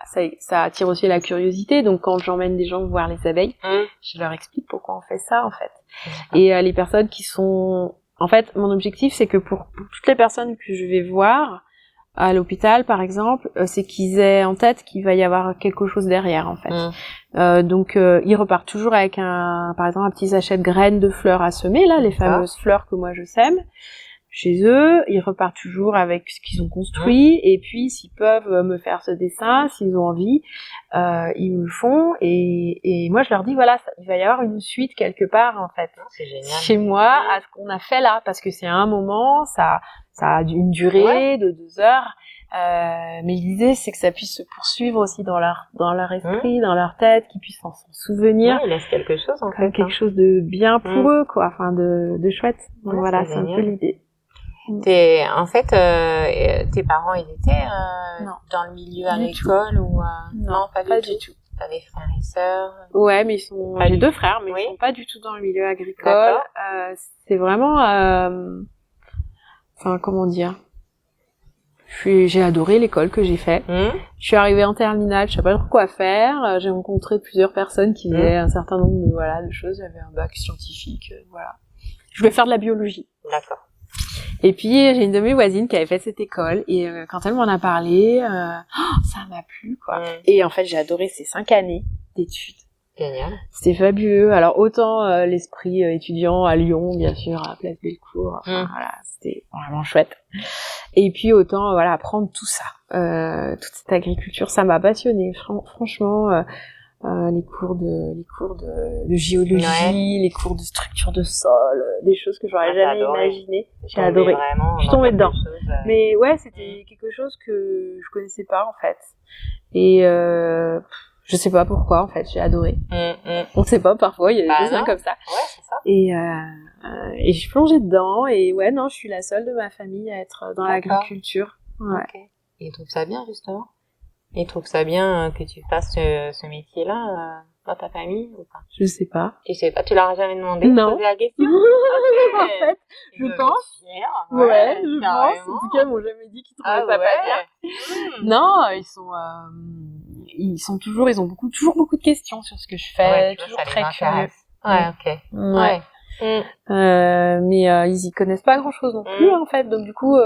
attire aussi la curiosité. Donc quand j'emmène des gens voir les abeilles, je leur explique pourquoi on fait ça en fait. Et les personnes qui sont... En fait, mon objectif, c'est que pour toutes les personnes que je vais voir à l'hôpital, par exemple, c'est qu'ils aient en tête qu'il va y avoir quelque chose derrière en fait. Donc ils repartent toujours avec par exemple un petit sachet de graines de fleurs à semer, là, les fameuses fleurs que moi je sème. Chez eux, ils repartent toujours avec ce qu'ils ont construit, et puis s'ils peuvent me faire ce dessin, s'ils ont envie, ils me le font, et moi je leur dis voilà, il va y avoir une suite quelque part en fait, c'est génial. Chez moi, à ce qu'on a fait là, parce que c'est un moment, ça a une durée de 2 heures, mais l'idée c'est que ça puisse se poursuivre aussi dans leur esprit, dans leur tête, qu'ils puissent s'en souvenir. Il laisse quelque chose en fait. Quelque chose de bien pour eux, quoi, enfin de chouette. Donc voilà, c'est un peu l'idée. En fait, tes parents, ils étaient dans le milieu agricole ou non, pas du tout. T'as des frères et sœurs? Ouais, mais j'ai 2 frères, mais ils sont pas du tout dans le milieu agricole. C'est vraiment, enfin comment dire, j'ai adoré l'école que j'ai fait. Je suis arrivée en terminale, je savais pas trop quoi faire. J'ai rencontré plusieurs personnes qui faisaient un certain nombre de choses. J'avais un bac scientifique, voilà. Je voulais faire de la biologie. D'accord. Et puis j'ai une de mes voisines qui avait fait cette école, et quand elle m'en a parlé, ça m'a plu, quoi. Et en fait, j'ai adoré ces 5 années d'études. Génial. C'était fabuleux. Alors autant l'esprit étudiant à Lyon, bien sûr, à Place Bellecour, enfin, voilà, c'était vraiment chouette. Et puis autant apprendre tout ça, toute cette agriculture, ça m'a passionnée. Franchement, les cours de géologie, les cours de structure de sol, des choses que j'aurais jamais imaginées. J'ai adoré. Je suis tombée dedans. Mais ouais, c'était quelque chose que je connaissais pas en fait. Et je sais pas pourquoi en fait, j'ai adoré. On sait pas, parfois il y a des choses comme ça. Ouais, c'est ça. Et je suis plongée dedans, et ouais, non, je suis la seule de ma famille à être dans l'agriculture. Ouais. Okay. Et ils trouvent ça bien justement? Ils trouvent ça bien que tu fasses ce métier-là dans ta famille ou pas? Je sais pas. Tu sais pas, tu leur as jamais demandé de poser la question? En fait, je pense. Ouais, je pense. En tout cas, ils m'ont jamais dit qu'ils trouvaient ça pas bien. Non, ils ont toujours beaucoup de questions sur ce que je fais, toujours très curieux. Ouais, ok. Ouais. Mais ils y connaissent pas grand chose non plus en fait, donc du coup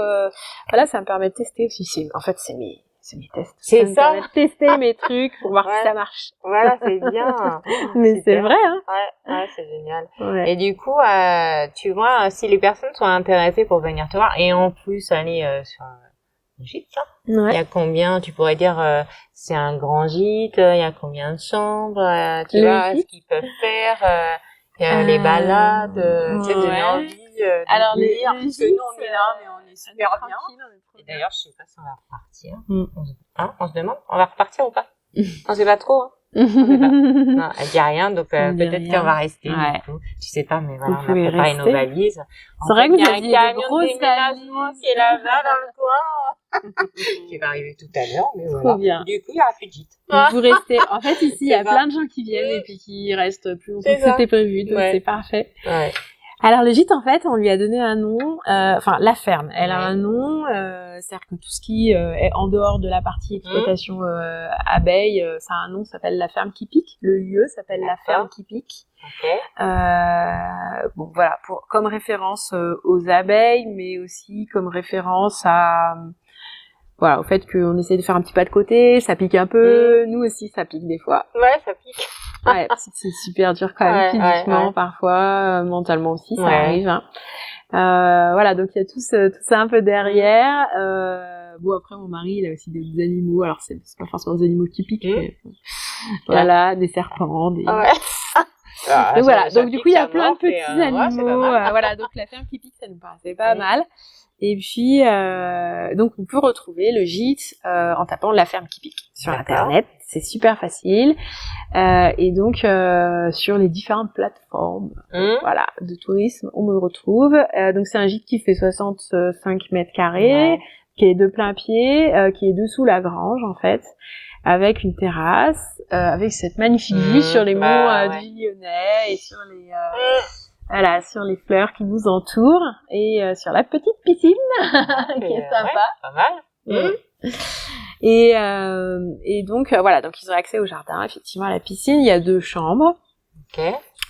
voilà, ça me permet de tester aussi. C'est mes tests. C'est ça. Ça me permet de tester mes trucs pour voir si ça marche. Voilà, c'est bien. Mais c'est vrai, hein. Ouais, c'est génial. Ouais. Et du coup, tu vois, si les personnes sont intéressées pour venir te voir, et en plus aller sur un gîte, ça, il y a combien, tu pourrais dire, c'est un grand gîte, il y a combien de chambres, tu vois, ce qu'ils peuvent faire, les balades, tu sais, donner envie. Alors lire, parce que nous on est là, mais on est super bien. Et d'ailleurs, je sais pas si on va repartir. On se demande, on va repartir ou pas? On sait pas trop, hein. On sait pas. Non, elle dit rien, donc peut-être qu'on va rester. Du coup. Tu sais pas, mais voilà, on a préparé nos valises. C'est vrai que vous aviez il y a un des camion grosses de déménagement qui est là-bas dans le coin. Qui va arriver tout à l'heure, mais voilà. Bien. Du coup, il y aura plus de gîte. Vous restez. En fait, ici, il y a plein de gens qui viennent et puis qui restent plus longtemps que c'était prévu, donc c'est parfait. Ouais. Alors le gîte, en fait, on lui a donné un nom, enfin la ferme, elle a un nom, c'est-à-dire que tout ce qui est en dehors de la partie exploitation abeilles, ça a un nom, ça s'appelle la ferme qui pique, le lieu s'appelle la ferme qui pique. Bon voilà, comme référence aux abeilles, mais aussi comme référence voilà, au fait qu'on essaie de faire un petit pas de côté, ça pique un peu, nous aussi ça pique des fois. Ouais, ça pique. Ouais, c'est super dur quand même, physiquement, parfois, mentalement aussi, ça arrive. Hein. Voilà, donc il y a tout ça un peu derrière. Bon, après, mon mari, il a aussi des animaux, alors c'est pas forcément des animaux qui piquent, mais voilà, des serpents, Ah, Donc voilà, ça donc du pique, coup il y a ça plein de mord, petits ouais, c'est pas animaux, mal. voilà, donc la ferme qui pique ça nous paraissait pas mal. Et puis donc on peut retrouver le gîte en tapant la ferme qui pique sur D'accord. internet, c'est super facile. Et donc sur les différentes plateformes voilà de tourisme, on me retrouve. Donc c'est un gîte qui fait 65 mètres carrés, qui est de plein pied, qui est dessous la grange en fait, avec une terrasse, avec cette magnifique vue sur les monts du Lyonnais et sur les voilà, sur les fleurs qui nous entourent et sur la petite piscine qui est sympa. Pas mal. Et donc voilà, donc ils ont accès au jardin, effectivement à la piscine, il y a 2 chambres. Ok.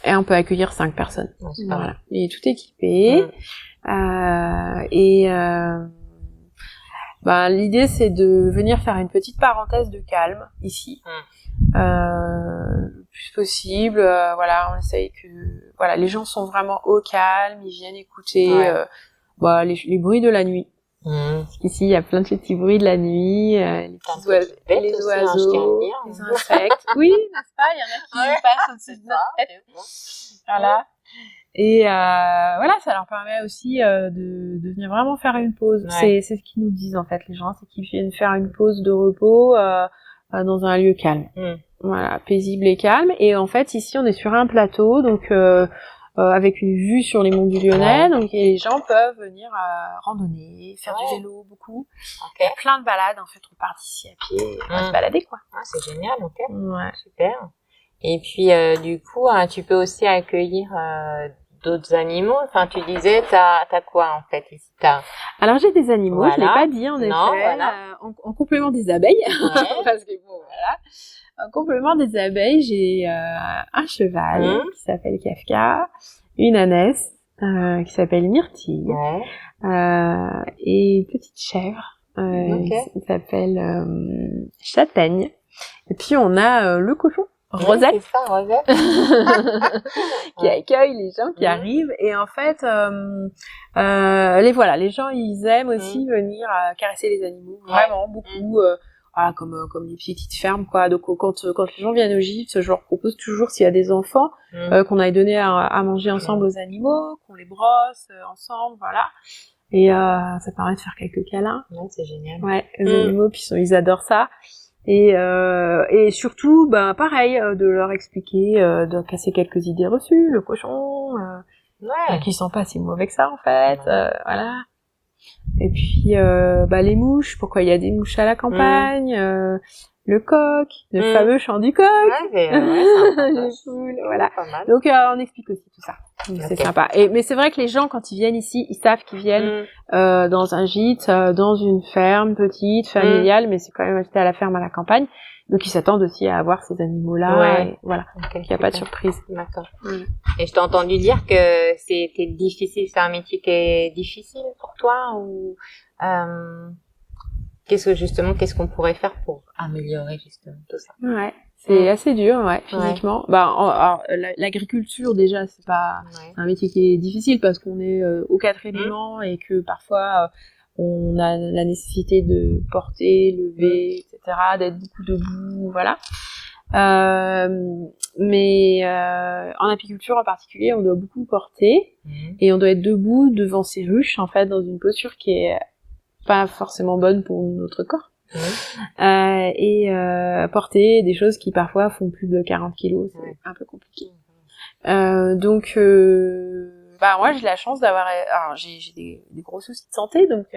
Et on peut accueillir 5 personnes. Ouais, c'est pas Voilà, mal. il est tout équipé. L'idée c'est de venir faire une petite parenthèse de calme ici. Le plus possible, voilà, on essaye que voilà, les gens sont vraiment au calme, ils viennent écouter les bruits de la nuit. Parce qu'ici il y a plein de petits bruits de la nuit, les petits oiseaux, les insectes. Oui, n'est-ce pas, il y en a qui passent au-dessus de notre tête. Voilà. Et voilà, ça leur permet aussi de venir vraiment faire une pause. C'est ce qu'ils nous disent en fait les gens, c'est qu'ils viennent faire une pause de repos dans un lieu calme. Voilà, paisible et calme. Et en fait ici on est sur un plateau, donc avec une vue sur les monts du Lyonnais, donc et les gens peuvent venir randonner, faire du vélo beaucoup. Il y a plein de balades en fait, on part d'ici à pied, on va se balader quoi. C'est génial, ok. Ouais. Super. Et puis du coup, tu peux aussi accueillir d'autres animaux. Enfin, tu disais, t'as quoi en fait ici? Alors j'ai des animaux, je l'ai pas dit en effet. Voilà. En complément des abeilles, parce que bon voilà. En complément des abeilles, j'ai un cheval qui s'appelle Kafka, une ânesse qui s'appelle Myrtille, et une petite chèvre qui s'appelle Châtaigne. Et puis on a le cochon. Rosette, c'est ça, Rosette. qui accueille les gens qui arrivent, et en fait les gens ils aiment aussi venir caresser les animaux, vraiment beaucoup, voilà, comme les petites fermes quoi. Donc quand les gens viennent au gîte, je leur propose toujours, s'il y a des enfants, qu'on aille donner à manger ensemble aux animaux, qu'on les brosse ensemble, voilà. Et ça permet de faire quelques câlins. C'est génial. Ouais, les animaux, puis ils adorent ça. Et surtout, pareil, de leur expliquer, de casser quelques idées reçues, le cochon, qui sont pas si mauvais que ça en fait, voilà. Et puis les mouches, pourquoi il y a des mouches à la campagne, le coq, le fameux chant du coq, les poules, voilà. Donc on explique aussi tout ça. C'est sympa. Mais c'est vrai que les gens quand ils viennent ici, ils savent qu'ils viennent dans un gîte, dans une ferme petite, familiale, mais c'est quand même acheté à la ferme à la campagne. Donc ils s'attendent aussi à avoir ces animaux-là, et voilà. Il n'y a pas de surprise. D'accord. Et je t'ai entendu dire que c'était difficile, c'est un métier qui est difficile pour toi, ou qu'est-ce qu'on pourrait faire pour améliorer justement tout ça? Ouais. C'est assez dur, physiquement. Alors, l'agriculture, déjà, c'est pas un métier qui est difficile parce qu'on est aux 4 éléments et que parfois, on a la nécessité de porter, lever, etc., d'être beaucoup debout, voilà. Mais en apiculture en particulier, on doit beaucoup porter et on doit être debout devant ces ruches, en fait, dans une posture qui est pas forcément bonne pour notre corps. Et porter des choses qui parfois font plus de 40 kilos, c'est un peu compliqué. Donc moi j'ai la chance d'avoir, alors j'ai des gros soucis de santé, donc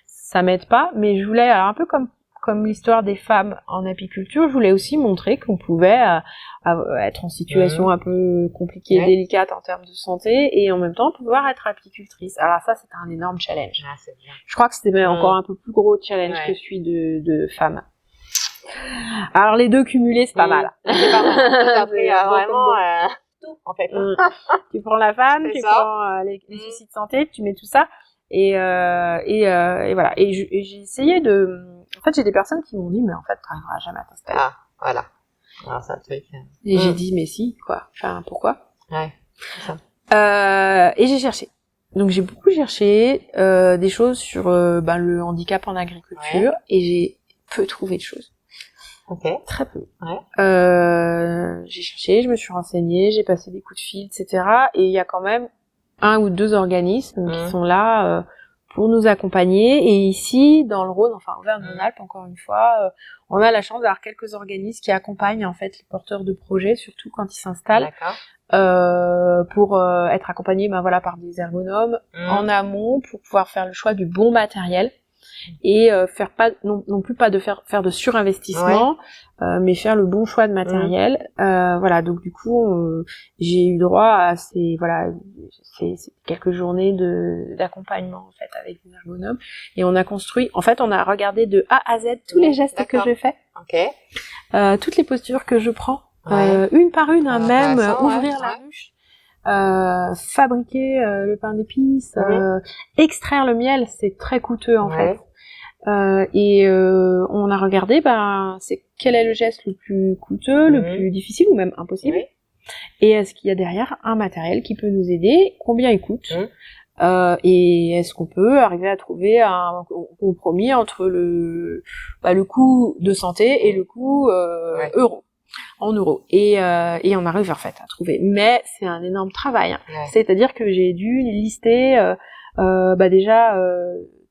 ça m'aide pas, mais je voulais, alors un peu comme l'histoire des femmes en apiculture, je voulais aussi montrer qu'on pouvait être en situation un peu compliquée, délicate en termes de santé, et en même temps pouvoir être apicultrice. Alors ça, c'était un énorme challenge. C'est bien. Je crois que c'était encore un peu plus gros challenge que celui de femme. Alors les deux cumulés, c'est pas mal. C'est pas mal. Après, il y a vraiment tout, en fait. Tu prends la femme, tu prends les soucis de santé, tu mets tout ça, et voilà. Et j'ai essayé en fait, j'ai des personnes qui m'ont dit, mais en fait, tu n'arriveras jamais à t'installer. Ah, voilà. Alors, c'est un truc. Et j'ai dit, mais si, quoi. Enfin, pourquoi? Ouais, c'est ça. Et j'ai cherché. Donc, j'ai beaucoup cherché des choses sur le handicap en agriculture, et j'ai peu trouvé de choses. Ok. Très peu. Ouais. J'ai cherché, je me suis renseignée, j'ai passé des coups de fil, etc. Et il y a quand même 1 ou 2 organismes qui sont là pour nous accompagner. Et ici, dans le Rhône, enfin Auvergne-Rhône-Alpes, encore une fois, on a la chance d'avoir quelques organismes qui accompagnent en fait les porteurs de projets, surtout quand ils s'installent, pour être accompagnés, voilà, par des ergonomes en amont pour pouvoir faire le choix du bon matériel. Et faire pas non plus pas de faire de surinvestissement, mais faire le bon choix de matériel. Voilà, donc du coup j'ai eu droit à ces quelques journées d'accompagnement en fait avec des ergonomes, et on a construit, en fait on a regardé de A à Z tous les gestes que je fais, toutes les postures que je prends, une par une, même ouvrir la ruche, fabriquer le pain d'épices, extraire le miel, c'est très coûteux en fait. On a regardé, c'est quel est le geste le plus coûteux, le plus difficile ou même impossible, et est-ce qu'il y a derrière un matériel qui peut nous aider, combien il coûte, et est-ce qu'on peut arriver à trouver un compromis entre le coût de santé et le coût en euros, et on arrive en fait à trouver, mais c'est un énorme travail, hein. C'est-à-dire que j'ai dû lister déjà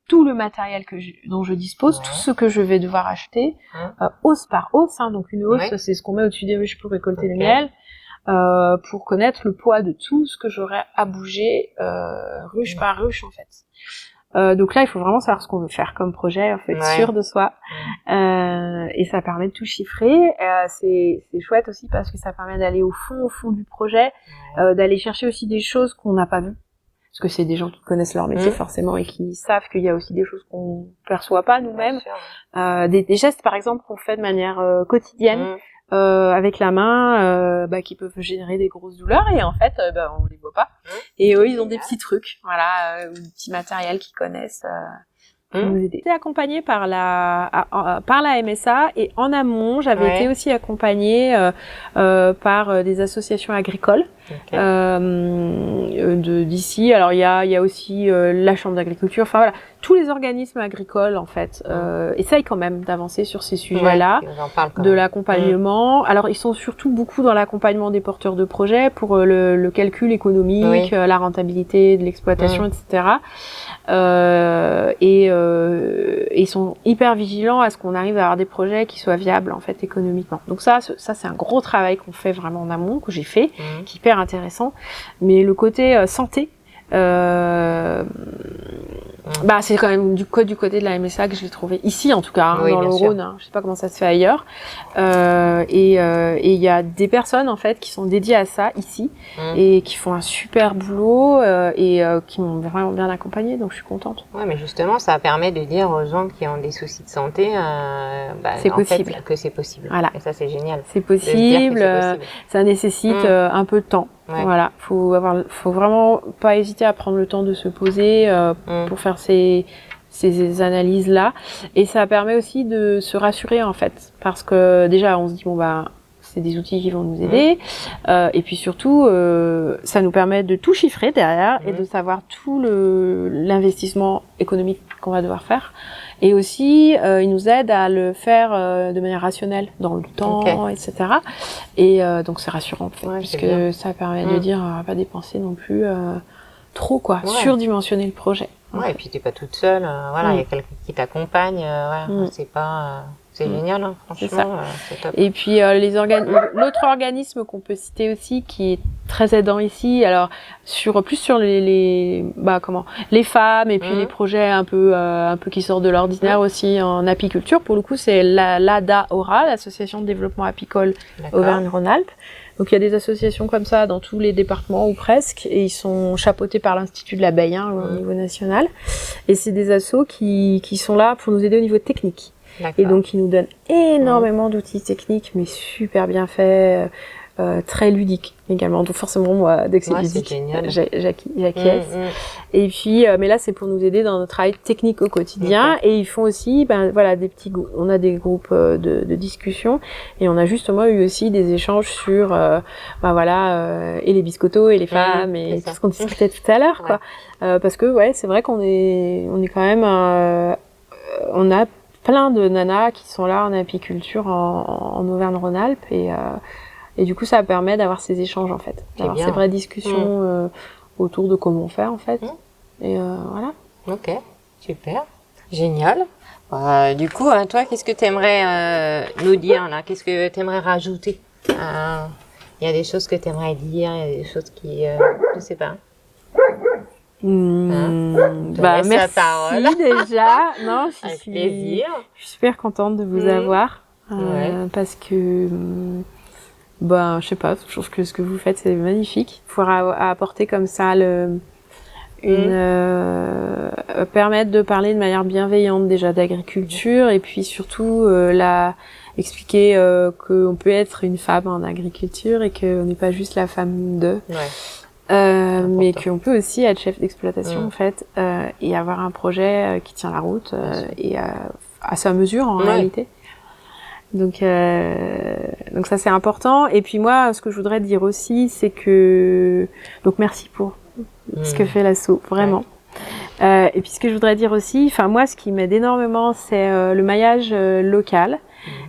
tout le matériel dont je dispose, tout ce que je vais devoir acheter, hausse par hausse, hein, donc une hausse, c'est ce qu'on met au-dessus des ruches pour récolter le miel, pour connaître le poids de tout ce que j'aurai à bouger, ruche par ruche en fait. Donc là, il faut vraiment savoir ce qu'on veut faire comme projet, en fait, sûr de soi, et ça permet de tout chiffrer. C'est chouette aussi parce que ça permet d'aller au fond du projet, d'aller chercher aussi des choses qu'on n'a pas vues. Parce que c'est des gens qui connaissent leur métier forcément et qui savent qu'il y a aussi des choses qu'on perçoit pas nous-mêmes. Des gestes par exemple qu'on fait de manière quotidienne avec la main, qui peuvent générer des grosses douleurs, et en fait on les voit pas. Et eux ils ont des petits trucs, voilà, ou des petits matériels qu'ils connaissent. Pour nous aider. J'étais accompagnée par la MSA, et en amont, j'avais été aussi accompagnée par des associations agricoles d'ici. Alors il y a aussi la chambre d'agriculture, enfin voilà, tous les organismes agricoles en fait essayent quand même d'avancer sur ces sujets-là, de l'accompagnement. Alors ils sont surtout beaucoup dans l'accompagnement des porteurs de projets pour le calcul économique, la rentabilité de l'exploitation, etc. Ils sont hyper vigilants à ce qu'on arrive à avoir des projets qui soient viables en fait économiquement. Donc ça c'est un gros travail qu'on fait vraiment en amont, que j'ai fait, qui est hyper intéressant. Mais le côté santé, c'est quand même du côté de la MSA que je l'ai trouvé ici en tout cas, dans le Rhône, hein. Je sais pas comment ça se fait ailleurs, et il y a des personnes en fait qui sont dédiées à ça ici et qui font un super boulot et qui m'ont vraiment bien accompagnée, donc je suis contente. Ouais, mais justement ça permet de dire aux gens qui ont des soucis de santé c'est possible, que c'est possible. Voilà. Et ça c'est génial. C'est possible, ça nécessite un peu de temps. Voilà, faut vraiment pas hésiter à prendre le temps de se poser pour faire ces analyses-là, et ça permet aussi de se rassurer en fait, parce que déjà on se dit c'est des outils qui vont nous aider, et puis surtout ça nous permet de tout chiffrer derrière et de savoir tout l'investissement économique qu'on va devoir faire, et aussi il nous aide à le faire de manière rationnelle dans le temps, etc. Et donc c'est rassurant en fait, puisque ça permet de dire on va pas dépenser non plus trop surdimensionner le projet. Et puis t'es pas toute seule, il y a quelqu'un qui t'accompagne, c'est génial, hein, franchement, c'est top. Et puis l'autre organisme qu'on peut citer aussi, qui est très aidant ici, alors plus sur les femmes, et puis les projets un peu qui sortent de l'ordinaire aussi en apiculture. Pour le coup, c'est l'ADA-ORA, l'association de développement apicole Auvergne-Rhône-Alpes. Donc il y a des associations comme ça dans tous les départements ou presque, et ils sont chapeautés par l'Institut de l'abeille au niveau national. Et c'est des assos qui sont là pour nous aider au niveau technique. Et donc ils nous donnent énormément d'outils techniques, mais super bien faits, très ludiques également. Donc forcément moi, dès que c'est ludique, j'acquiesce. Et puis mais là c'est pour nous aider dans notre travail technique au quotidien. Et ils font aussi on a des groupes de discussion, et on a justement eu aussi des échanges sur et les biscottos et les femmes et tout ce qu'on discutait tout à l'heure, quoi. Parce que c'est vrai qu'on est quand même on a plein de nanas qui sont là en apiculture en Auvergne-Rhône-Alpes et du coup ça permet d'avoir ces échanges en fait, d'avoir ces vraies discussions autour de comment faire en fait. Et voilà. Ok, super, génial. Du coup, toi, qu'est-ce que tu aimerais nous dire là? Qu'est-ce que tu aimerais rajouter? Il y a des choses que tu aimerais dire, il y a des choses qui, je sais pas. Merci déjà. Non, je suis super contente de vous avoir parce que je sais pas, je trouve que ce que vous faites c'est magnifique. Pouvoir apporter comme ça permettre de parler de manière bienveillante déjà d'agriculture et puis surtout expliquer qu'on peut être une femme en agriculture et qu'on n'est pas juste la femme de. Mais qu'on peut aussi être chef d'exploitation en fait et avoir un projet qui tient la route et à sa mesure en réalité. Donc ça c'est important. Et puis moi ce que je voudrais dire aussi c'est que merci pour ce que fait l'asso vraiment. Et puis ce que je voudrais dire aussi, moi ce qui m'aide énormément c'est le maillage local.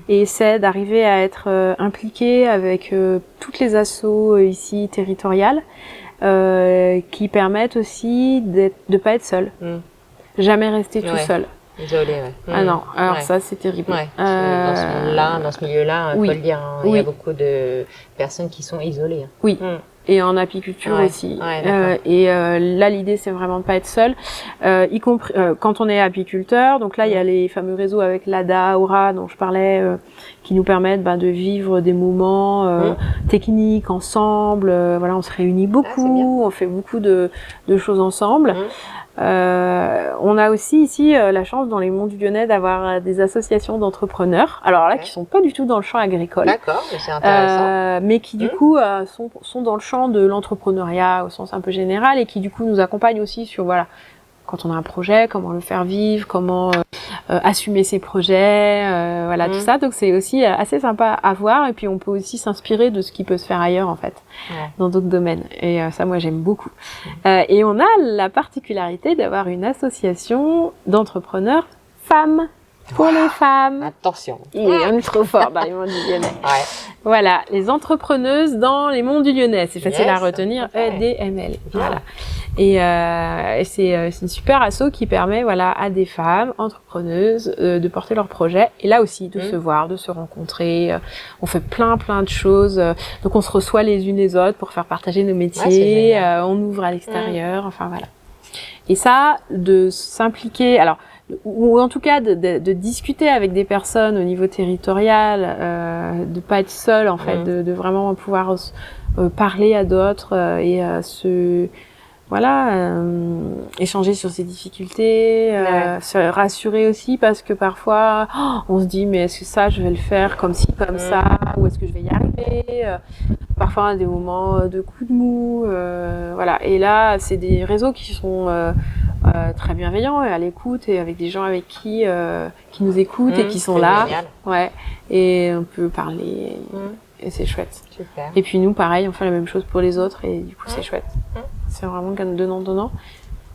Et c'est d'arriver à être impliquée avec toutes les assos ici territoriales qui permettent aussi de pas être seule. Jamais rester tout seul. Isolé, Ah non, alors ça c'est terrible. Dans ce milieu-là, faut le dire, il y a beaucoup de personnes qui sont isolées. Oui. Et en apiculture aussi. Et là, l'idée, c'est vraiment de pas être seul, y compris quand on est apiculteur. Donc là, il y a les fameux réseaux avec l'ADA, Aura, dont je parlais, qui nous permettent de vivre des moments techniques ensemble. Voilà, on se réunit beaucoup, on fait beaucoup de choses ensemble. On a aussi ici la chance dans les Monts du Lyonnais d'avoir des associations d'entrepreneurs. Alors là, qui sont pas du tout dans le champ agricole. D'accord, mais c'est intéressant. Mais qui du coup sont dans le champ de l'entrepreneuriat au sens un peu général et qui du coup nous accompagnent aussi sur quand on a un projet, comment le faire vivre, comment assumer ses projets, tout ça. Donc c'est aussi assez sympa à voir et puis on peut aussi s'inspirer de ce qui peut se faire ailleurs en fait, dans d'autres domaines. Et ça, moi j'aime beaucoup. Et on a la particularité d'avoir une association d'entrepreneurs femmes. Pour les femmes. Attention. On est trop fort dans les Monts du Lyonnais. Voilà, les entrepreneuses dans les Monts du Lyonnais. C'est facile à retenir, EDML. Voilà. Et c'est une super asso qui permet à des femmes entrepreneuses de porter leurs projets et là aussi de se voir, de se rencontrer. On fait plein de choses. Donc on se reçoit les unes les autres pour faire partager nos métiers. On ouvre à l'extérieur. Enfin voilà. Et ça, de s'impliquer. Alors ou en tout cas de discuter avec des personnes au niveau territorial, de pas être seul en fait, de vraiment pouvoir parler à d'autres et échanger sur ses difficultés, se rassurer aussi parce que parfois on se dit mais est-ce que ça je vais le faire comme ci comme ça ou est-ce que je vais y arriver, parfois des moments de coups de mou, et là c'est des réseaux qui sont très bienveillants et à l'écoute et avec des gens avec qui nous écoutent et qui sont là, et on peut parler et c'est chouette. Super. Et puis nous pareil on fait la même chose pour les autres et du coup c'est chouette. C'est vraiment donnant.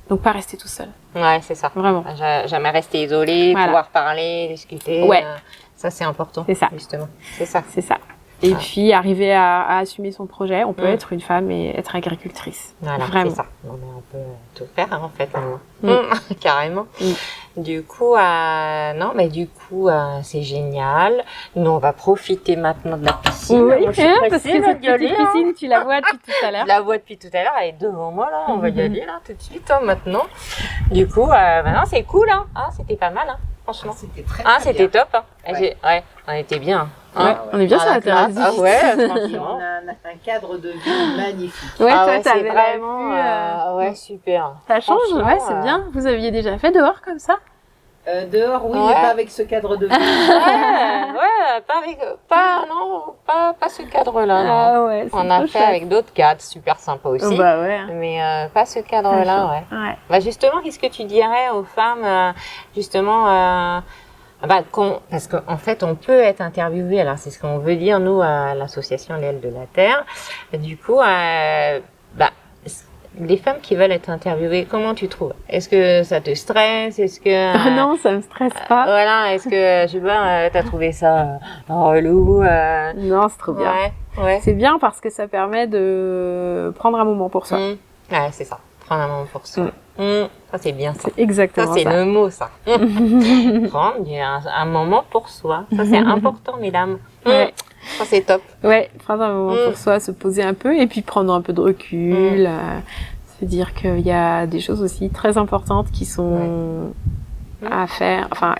Donc pas rester tout seul. Ouais, c'est ça. Vraiment. Jamais rester isolé, pouvoir parler, discuter. Ça c'est important. C'est ça. Justement. C'est ça. Et puis arriver à assumer son projet, on peut être une femme et être agricultrice. Voilà, vraiment. C'est ça. Non, mais on peut tout faire en fait. Carrément. Du coup, c'est génial. Nous, on va profiter maintenant de la piscine. Oui, parce que cette petite piscine, tu la vois depuis tout à l'heure. Je la vois depuis tout à l'heure, elle est devant moi là. On va y aller là tout de suite maintenant. Du coup, maintenant c'est cool. C'était pas mal. Franchement. C'était très c'était top. On était bien. On est bien sur la terrasse. Franchement. On a un cadre de vie magnifique. Toi, t'avais vraiment... super. Ça change, c'est bien. Vous aviez déjà fait dehors comme ça? Dehors, oui, mais pas avec ce cadre de vie. pas ce cadre-là. On a fait avec d'autres cadres, super sympa aussi. Mais pas ce cadre-là, justement, qu'est-ce que tu dirais aux femmes, parce qu'en fait, on peut être interviewé. Alors, c'est ce qu'on veut dire, nous, à l'association L'aile de la Terre. Du coup, les femmes qui veulent être interviewées, comment tu trouves? Est-ce que ça te stresse? Est-ce que Non, ça me stresse pas. voilà, est-ce que je sais pas, t'as trouvé ça relou? Non, c'est trop bien. Ouais. C'est bien parce que ça permet de prendre un moment pour soi. Ouais, c'est ça. Prendre un moment pour soi. Ça, c'est bien ça. C'est exactement ça. Ça, c'est le mot, ça. Prendre un moment pour soi. Ça, c'est important, mesdames. Ouais. Ça, c'est top. Ouais, prendre un moment pour soi, se poser un peu et puis prendre un peu de recul. Se dire qu'il y a des choses aussi très importantes qui sont à faire, enfin,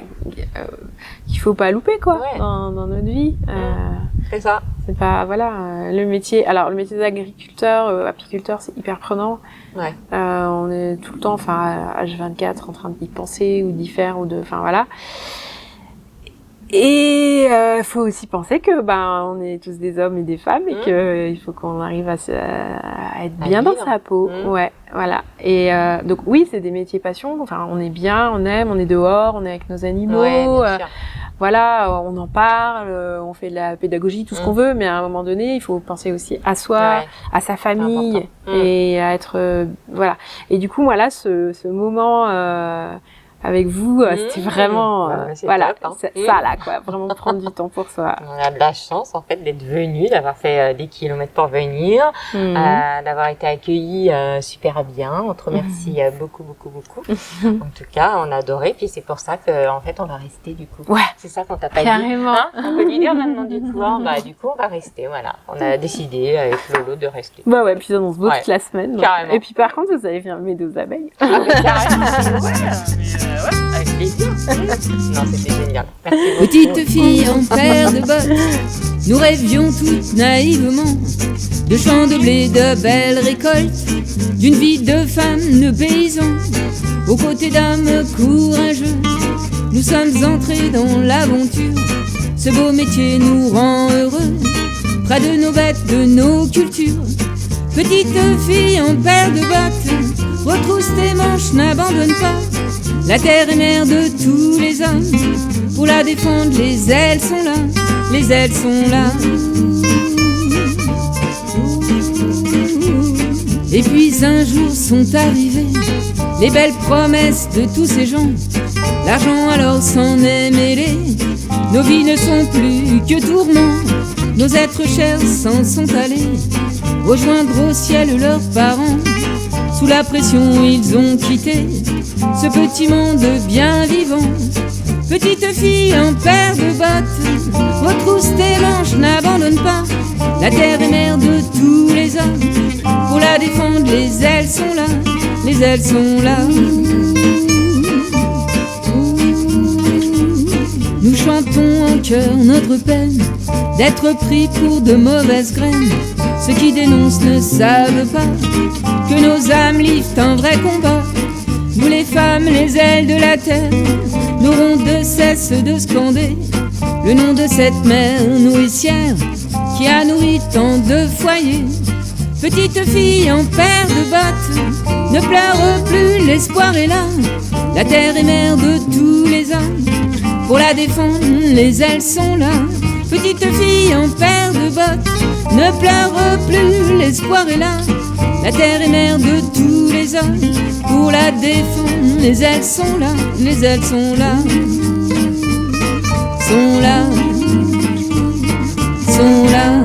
qu'il faut pas louper, quoi, dans notre vie. C'est ça. C'est pas, voilà, le métier d'agriculteur, apiculteur, c'est hyper prenant. Ouais. On est tout le temps, enfin, H24 en train d'y penser ou d'y faire enfin, voilà. Et faut aussi penser que on est tous des hommes et des femmes et que il faut qu'on arrive à être bien dans sa peau. Ouais, voilà. Et donc oui, c'est des métiers passion. Enfin, on est bien, on aime, on est dehors, on est avec nos animaux. Ouais, bien sûr. Voilà, on en parle, on fait de la pédagogie, tout ce qu'on veut, mais à un moment donné, il faut penser aussi à soi, à sa famille et à être voilà. Et du coup, voilà, ce moment avec vous, c'était vraiment, voilà, top, ça là, quoi, vraiment prendre du temps pour soi. On a de la chance, en fait, d'être venus, d'avoir fait des kilomètres pour venir, d'avoir été accueillis super bien. On te remercie beaucoup. En tout cas, on a adoré, puis c'est pour ça que, en fait, on va rester, du coup. Ouais. C'est ça qu'on t'a pas dit. Carrément. On peut lui dire maintenant, du coup, du coup, on va rester, voilà. On a décidé, avec Lolo, de rester. Bah ouais, puis on se voit toute la semaine. Carrément. Et puis par contre, vous allez venir m'aider aux abeilles. Carrément. Avec plaisir. Non, c'était génial. Merci beaucoup. Petite fille en paire de bottes, nous rêvions toutes naïvement de champs de blé, de belles récoltes, d'une vie de femme, de paysan, aux côtés d'âmes courageux. Nous sommes entrés dans l'aventure, ce beau métier nous rend heureux, près de nos bêtes, de nos cultures. Petite fille en paire de bottes, retrousse tes manches, n'abandonne pas. La terre est mère de tous les hommes, pour la défendre, les ailes sont là, les ailes sont là. Et puis un jour sont arrivées les belles promesses de tous ces gens. L'argent alors s'en est mêlé, nos vies ne sont plus que tourments. Nos êtres chers s'en sont allés, rejoindre au ciel leurs parents. Sous la pression ils ont quitté ce petit monde bien vivant. Petite fille en paire de bottes, retrousse tes manches, n'abandonne pas. La terre est mère de tous les hommes, pour la défendre les ailes sont là, les ailes sont là. Nous chantons en chœur notre peine d'être pris pour de mauvaises graines. Ceux qui dénoncent ne savent pas que nos âmes livrent un vrai combat. Nous les femmes, les ailes de la terre, n'aurons de cesse de scander le nom de cette mère nourricière qui a nourri tant de foyers. Petite fille en paire de bottes, ne pleure plus, l'espoir est là. La terre est mère de tous les hommes, pour la défendre, les ailes sont là. Petite fille en paire de bottes, ne pleure plus, l'espoir est là. La terre est mère de tous les hommes, pour la défendre, les ailes sont là, les ailes sont là. Sont là, sont là.